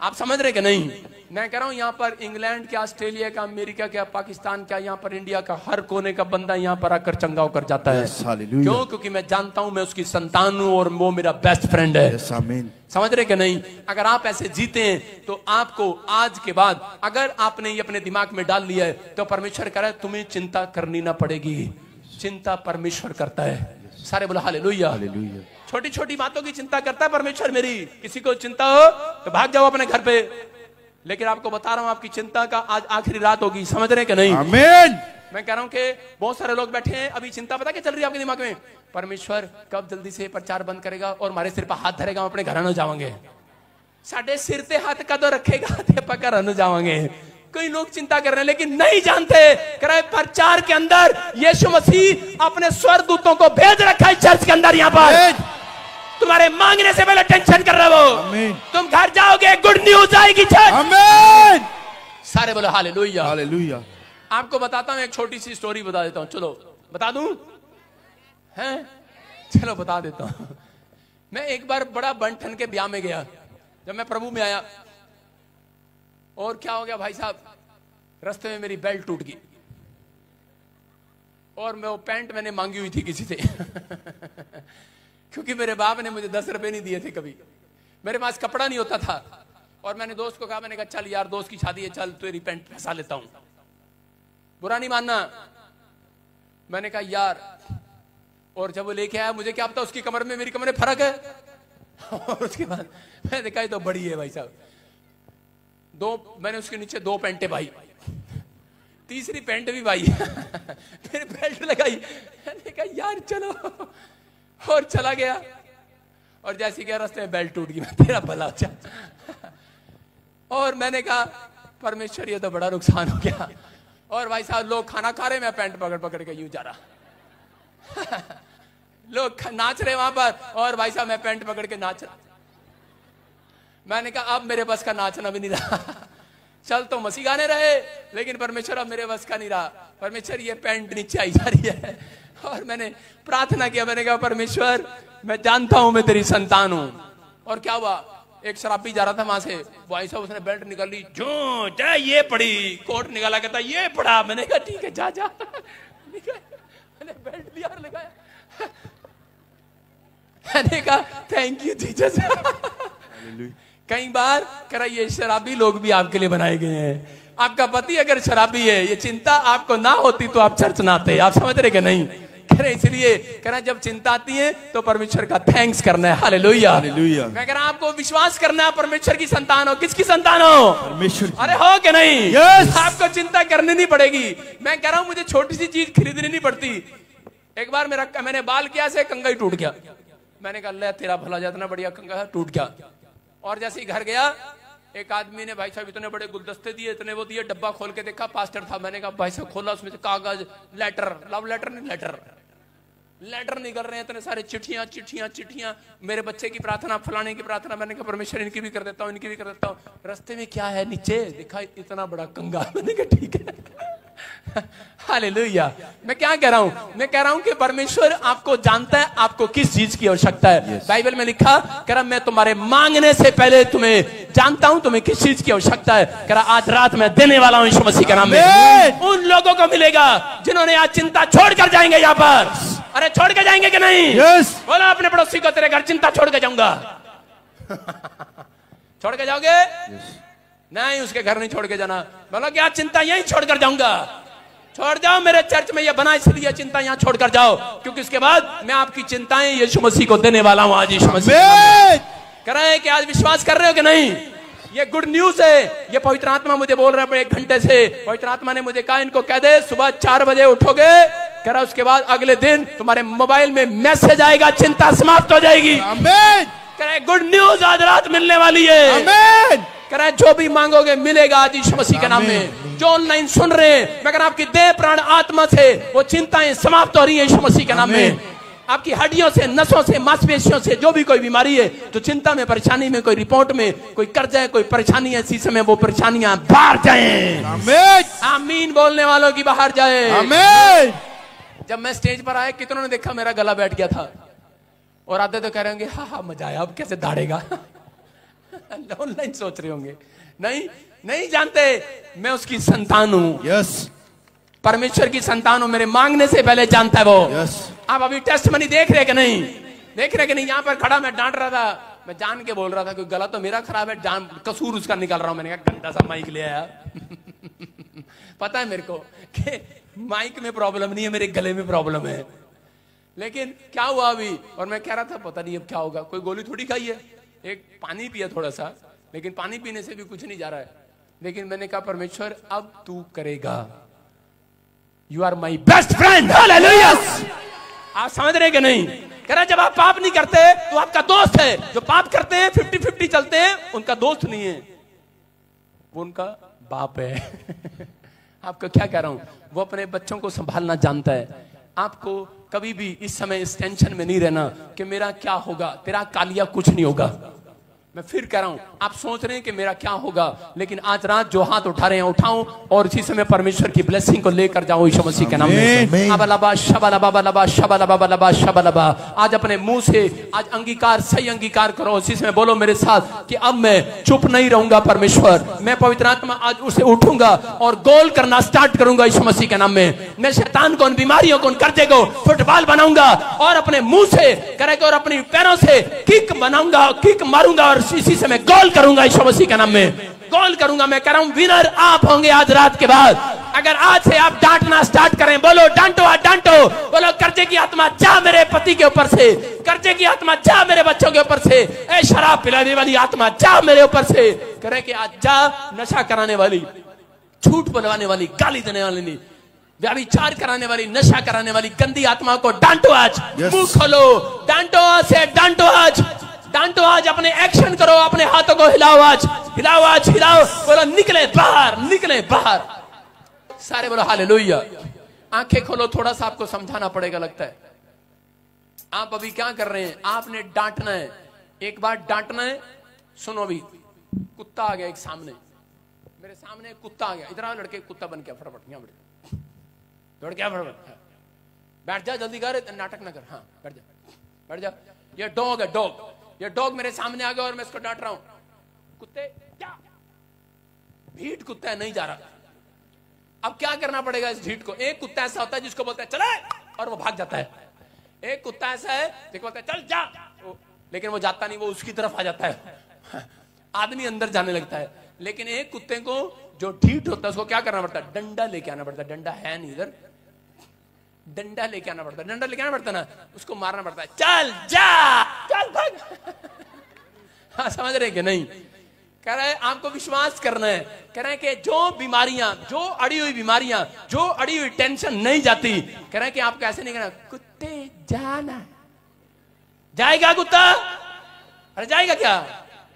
आप समझ रहे कि नहीं? मैं कह रहा हूं यहाँ पर इंग्लैंड क्या, ऑस्ट्रेलिया का, अमेरिका क्या, पाकिस्तान क्या, यहाँ पर इंडिया का हर कोने का बंदा यहाँ पर आकर चंगा होकर जाता है। क्यों? क्योंकि मैं जानता हूं मैं उसकी संतान हूं और वो मेरा बेस्ट फ्रेंड है। समझ रहे कि नहीं? अगर आप ऐसे जीते हैं तो आपको आज के बाद अगर आपने ये अपने दिमाग में डाल लिया है तो परमेश्वर कह रहा है तुम्हें चिंता करनी ना पड़ेगी। चिंता परमेश्वर करता है। सारे बोला हालेलुया। छोटी छोटी बातों की चिंता करता है परमेश्वर मेरी। किसी को चिंता हो तो भाग जाओ अपने घर पे, लेकिन आपको बता रहा हूं आपकी चिंता का आज आखिरी रात होगी। समझ रहे कि नहीं? आमीन। मैं कह रहा हूं कि बहुत सारे लोग बैठे हैं, अभी चिंता पता क्या चल रही है आपके दिमाग में? परमेश्वर कब जल्दी से प्रचार बंद करेगा और हमारे सिर पर हाथ धरेगा, हम अपने घर न जावांगे। साढ़े सिर पे हाथ कदों रखेगा ते पकड़ न जावांगे। कई लोग चिंता कर रहे हैं लेकिन नहीं जानते प्रचार के अंदर यीशु मसीह अपने स्वर्गदूतों को भेज रखा है चर्च के अंदर। यहाँ पर तुम्हारे मांगने से पहले टेंशन कर रहे हो, तुम घर जाओगे गुड न्यूज आएगी चर्च। आमीन। सारे बोलो हालेलुया। हालेलुया। आपको बताता हूं एक छोटी सी स्टोरी बता देता हूं। चलो बता दूं? हैं? चलो बता देता हूं। मैं एक बार बड़ा बंठन के ब्याह में गया जब मैं प्रभु में आया, और क्या हो गया भाई साहब, रास्ते में मेरी बेल्ट टूट गई और मैं वो पैंट मैंने मांगी हुई थी किसी से क्योंकि मेरे बाप ने मुझे 10 रुपए नहीं दिए थे कभी, मेरे पास कपड़ा नहीं होता था। और मैंने दोस्त को कहा, मैंने कहा चल यार दोस्त की शादी है, चल तेरी पैंट फंसा लेता हूं, बुरा नहीं मानना। मैंने कहा यार, और जब वो लेके आया मुझे क्या पता उसकी कमर में मेरी कमर में फर्क है और उसके बाद मैंने देखा ये तो बड़ी है भाई साहब। मैंने उसके नीचे 2 पैंटें भाई, तीसरी पैंट भी भाई फिर बेल्ट लगाई। मैंने कहा यार चलो, और चला गया। और जैसे गया रास्ते में बेल्ट टूट गई। मैं तेरा भला अच्छा और मैंने कहा परमेश्वर ये तो बड़ा नुकसान हो गया। और भाई साहब लोग खाना खा रहे, मैं पैंट पकड़ पकड़ के यूं जा रहा लोग नाच रहे वहां पर और भाई साहब मैं पैंट पकड़ के नाच रहा। मैंने कहा अब मेरे बस का नाचना भी नहीं रहा चल तो मसीह गाने रहे लेकिन परमेश्वर अब मेरे बस का नहीं रहा। परमेश्वर ये पैंट नीचे आई जा रही है। और मैंने प्रार्थना किया, मैंने कहा परमेश्वर मैं जानता हूं मैं तेरी संतान हूं। और क्या हुआ, एक शराबी जा रहा था वहां से, भाई साहब उसने बेल्ट निकाली, जो जाए ये पड़ी, कोट निकाला, कहता ये पड़ा। मैंने कहा ठीक है जा जा मैंने बेल्ट लिया और लगाया। मैंने कहा थैंक यू जीसस। कई बार कह रहा ये शराबी लोग भी आपके लिए बनाए गए हैं। आपका पति अगर शराबी है, ये चिंता आपको ना होती तो आप चर्च ना आते। आप समझ रहे कि नहीं? कह रहे इसलिए कह रहा जब चिंता आती है तो परमेश्वर का थैंक्स करना है। हालेलुया। हालेलुया। मैं कह रहा आपको विश्वास करना है परमेश्वर की संतान हो। किसकी संतान हो? परमेश्वर। अरे हो कि नहीं? yes! आपको चिंता करनी नहीं पड़ेगी। मैं कह रहा हूं मुझे छोटी सी चीज खरीदनी नहीं पड़ती। एक बार मैंने बाल किया से कंघा ही टूट गया। मैंने कहा ले तेरा भला जितना बढ़िया कंघा टूट गया। और जैसे ही घर गया एक आदमी ने भाई साहब इतने बड़े गुलदस्ते दिए, इतने वो दिए, डब्बा खोल के देखा पास्टर था। मैंने कहा भाई साहब खोला, उसमें से कागज, लेटर, लव लेटर नहीं, लेटर निकल रहे हैं, इतने सारे चिट्ठियां चिट्ठियां चिट्ठियां, मेरे बच्चे की प्रार्थना, फलाने की प्रार्थना। मैंने कहा परमेश्वर इनकी भी कर देता हूँ, इनकी भी कर देता हूँ। रास्ते में क्या है नीचे देखा इतना बड़ा कंगाल। मैंने कहा ठीक है हालेलुया। मैं क्या कह रहा हूं? मैं कह रहा हूं कि परमेश्वर आपको जानता है आपको किस चीज की आवश्यकता है। बाइबल में लिखा कह रहा मैं तुम्हारे मांगने से पहले तुम्हें जानता हूं तुम्हें किस चीज की आवश्यकता है। कह रहा आज रात मैं देने वाला हूं यीशु मसीह के नाम में। उन लोगों को मिलेगा जिन्होंने आज चिंता छोड़कर जाएंगे यहाँ पर। अरे छोड़ के जाएंगे कि नहीं? बोला अपने पड़ोसी को तेरे घर चिंता छोड़ के जाऊंगा छोड़ के जाओगे? नहीं, उसके घर नहीं छोड़ के जाना। बोलो क्या चिंता यहीं छोड़कर जाऊंगा? छोड़ जाओ, मेरे चर्च में ये बना इसलिए चिंता यहाँ छोड़कर जाओ, क्योंकि उसके बाद मैं आपकी चिंताएं यीशु मसीह को देने वाला हूँ। आज यीशु मसीह कह रहे हैं कि आज विश्वास कर रहे हो कि नहीं? ये गुड न्यूज है। ये पवित्र आत्मा मुझे बोल रहा है 1 घंटे से। पवित्र आत्मा ने मुझे कहा इनको कह दे सुबह 4 बजे उठोगे, कह रहा उसके बाद अगले दिन तुम्हारे मोबाइल में मैसेज आएगा, चिंता समाप्त हो जाएगी। कह रहे गुड न्यूज आज रात मिलने वाली है। कह रहे जो भी मांगोगे मिलेगा आज यीशु मसीह के नाम में। जो ऑनलाइन सुन रहे हैं, मैं कह रहा आपकी देह प्राण आत्मा से वो चिंताएं समाप्त हो रही है यीशु मसीह के नाम में। आपकी हड्डियों से, नसों से, मांसपेशियों से जो भी कोई बीमारी है, तो चिंता में, परेशानी में, कोई रिपोर्ट में कोई कर्ज है, कोई परेशानी है, इसी समय वो परेशानियां बाहर जाए। आमीन बोलने वालों की बाहर जाए। आमीन। जब मैं स्टेज पर आया, कितनों ने देखा मेरा गला बैठ गया था, और आधे तो कह रहे होंगे हाँ मजा आया, अब कैसे दाड़ेगा। ऑनलाइन सोच रहे होंगे, नहीं जानते मैं उसकी संतान हूं। यस, परमेश्वर की संतान हूं। मेरे मांगने से पहले जानता है वो। यस। आप अभी टेस्टमनी देख रहे कि नहीं? देख रहे कि नहीं? यहाँ पर खड़ा मैं डांट रहा था, मैं जान के बोल रहा था कि गला तो मेरा खराब है, जान कसूर उसका निकाल रहा हूं। मैंने कहा गंदा सा माइक ले आया। पता है मेरे को कि माइक में प्रॉब्लम नहीं है, मेरे गले में प्रॉब्लम है। लेकिन क्या हुआ अभी, और मैं कह रहा था पता नहीं अब क्या होगा। कोई गोली थोड़ी खाई है, एक पानी पिया थोड़ा सा, लेकिन पानी पीने से भी कुछ नहीं जा रहा है। लेकिन मैंने कहा परमेश्वर अब तू करेगा। You are my best friend. हालेलुया। आप समझ रहे कि नहीं? कह रहा जब आप पाप नहीं करते तो आपका दोस्त है। जो पाप करते हैं 50-50 चलते हैं, उनका दोस्त नहीं है, वो उनका बाप है। आपको क्या कह रहा हूं? वो अपने बच्चों को संभालना जानता है। आपको कभी भी इस समय इस टेंशन में नहीं रहना कि मेरा क्या होगा। तेरा कालिया कुछ नहीं होगा। मैं फिर कह रहा हूं, आप सोच रहे हैं कि मेरा क्या होगा, लेकिन आज रात जो हाथ उठा रहे हैं उठाऊं, और इसी समय परमेश्वर की ब्लेसिंग को लेकर जाऊं यीशु मसीह के नाम में। आज अपने मुंह से आज अंगीकार, सही अंगीकार करो। इसी समय बोलो मेरे साथ कि अब मैं चुप नहीं रहूंगा परमेश्वर। मैं पवित्र आत्मा आज उसे उठूंगा और गोल करना स्टार्ट करूंगा यीशु मसीह के नाम में। मैं शैतान को, उन बीमारियों को, उन कर्जे को फुटबॉल बनाऊंगा, और अपने मुंह से करेगा और अपने पैरों से किक बनाऊंगा, किक मारूंगा, और इसी समय गोल करूंगा यीशु मसीह के नाम में। गोल करूंगा। मैं कह रहा हूं विनर आप होंगे आज रात के बाद। अगर आज से आप डांटना स्टार्ट करें, बोलो डांटो, डांटो, बोलो कर्जे की आत्मा जा मेरे पति के ऊपर से, कर्जे की आत्मा जा मेरे बच्चों के ऊपर से, ए शराब पिलाने वाली आत्मा जा मेरे ऊपर से। करे कि आज जा नशा कराने वाली, झूठ बोलवाने वाली, गाली देने वाली नहीं, व्यभिचार कराने वाली, नशा कराने वाली गंदी आत्मा को डांटो आज। मुंह खोलो, डांटो आज से, डांटो आज, डांटो आज। अपने एक्शन करो, अपने हाथों को हिलाओ आज, हिलाओ आज, हिलाओ। बोलो निकले बाहर, निकले बाहर। सारे बोलो हालेलुया। आंखें खोलो, थोड़ा सा आपको समझाना पड़ेगा लगता है। आप अभी क्या कर रहे हैं? आपने डांटना है, एक बार डांटना है। सुनो, अभी कुत्ता आ गया एक सामने, मेरे सामने कुत्ता आ गया। इधर आओ लड़के, कुत्ता बन गया, फटाफट यहाँ दौड़ क्या, फटाफट बैठ जा, जल्दी कर, नाटक ना कर। हाँ बैठ जा, बैठ जा। ये डॉग है, डॉग। ये डॉग मेरे सामने आ गया और मैं इसको डांट रहा हूं। कुत्ते क्या, ढीठ कुत्ता है, नहीं जा रहा। अब क्या करना पड़ेगा इस ढीठ को? एक कुत्ता ऐसा होता है जिसको बोलता है चले, और वो भाग जाता है। एक कुत्ता ऐसा है जिसको बोलता है चल जा, लेकिन वो जाता नहीं, वो उसकी तरफ आ जाता है। आदमी अंदर जाने लगता है। लेकिन एक कुत्ते को जो ढीठ होता है उसको क्या करना पड़ता है? डंडा लेके आना पड़ता है। डंडा है नहीं इधर, डंडा लेके आना पड़ता है। डंडा लेके आना पड़ता है ना, उसको मारना पड़ता है। चल जा, चल भाग। हाँ समझ रहे कि नहीं? कह रहे हैं आपको विश्वास करना है। कह रहे हैं कि जो बीमारियां, जो अड़ी हुई बीमारियां, जो अड़ी हुई टेंशन नहीं जाती, कह रहे हैं कि आपको ऐसे नहीं कहना कुत्ते जाना। जाएगा कुत्ता? अरे जाएगा क्या?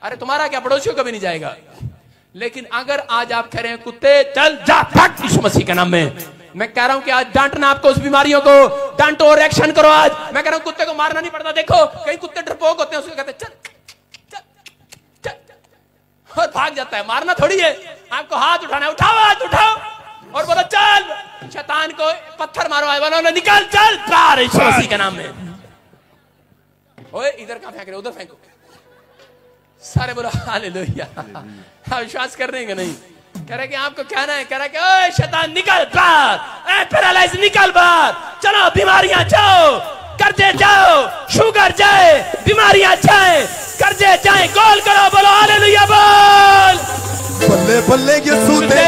अरे तुम्हारा क्या, पड़ोसियों का भी नहीं जाएगा। लेकिन अगर आज आप कह रहे हैं कुत्ते चल जा, भाग यीशु मसीह के नाम में, मैं कह रहा हूं कि आज डांटना आपको उस बीमारियों को, डांटो और एक्शन करो आज। मैं कह रहा हूं कुत्ते को मारना नहीं पड़ता। देखो कई कुत्ते डरपोक होते हैं, उसको कहते चल चल चल, और भाग जाता है। मारना थोड़ी है, आपको हाथ उठाना है। उठाओ, हाथ उठाओ और बोलो चल। शैतान को पत्थर मारो, आए वालों ने निकाल, चल बाहर यीशु मसीह के नाम में। ओए इधर कहां फेंक रहे, उधर फेंको। सारे बोलो हालेलुया। हाँ विश्वास कर रहे हैं कि नहीं? कह रहे कि आपको कहना है, कह रहा है कि ओए शैतान निकल बाहर, ए पैरालाइज निकल बाहर। चलो बीमारियां जाओ, कर्जे जाओ, शुगर जाए, बीमारियां जाए, कर्जे चाहे गोल करो, बोलो हालेलुया बोल। बल्ले बल्ले यीशु दे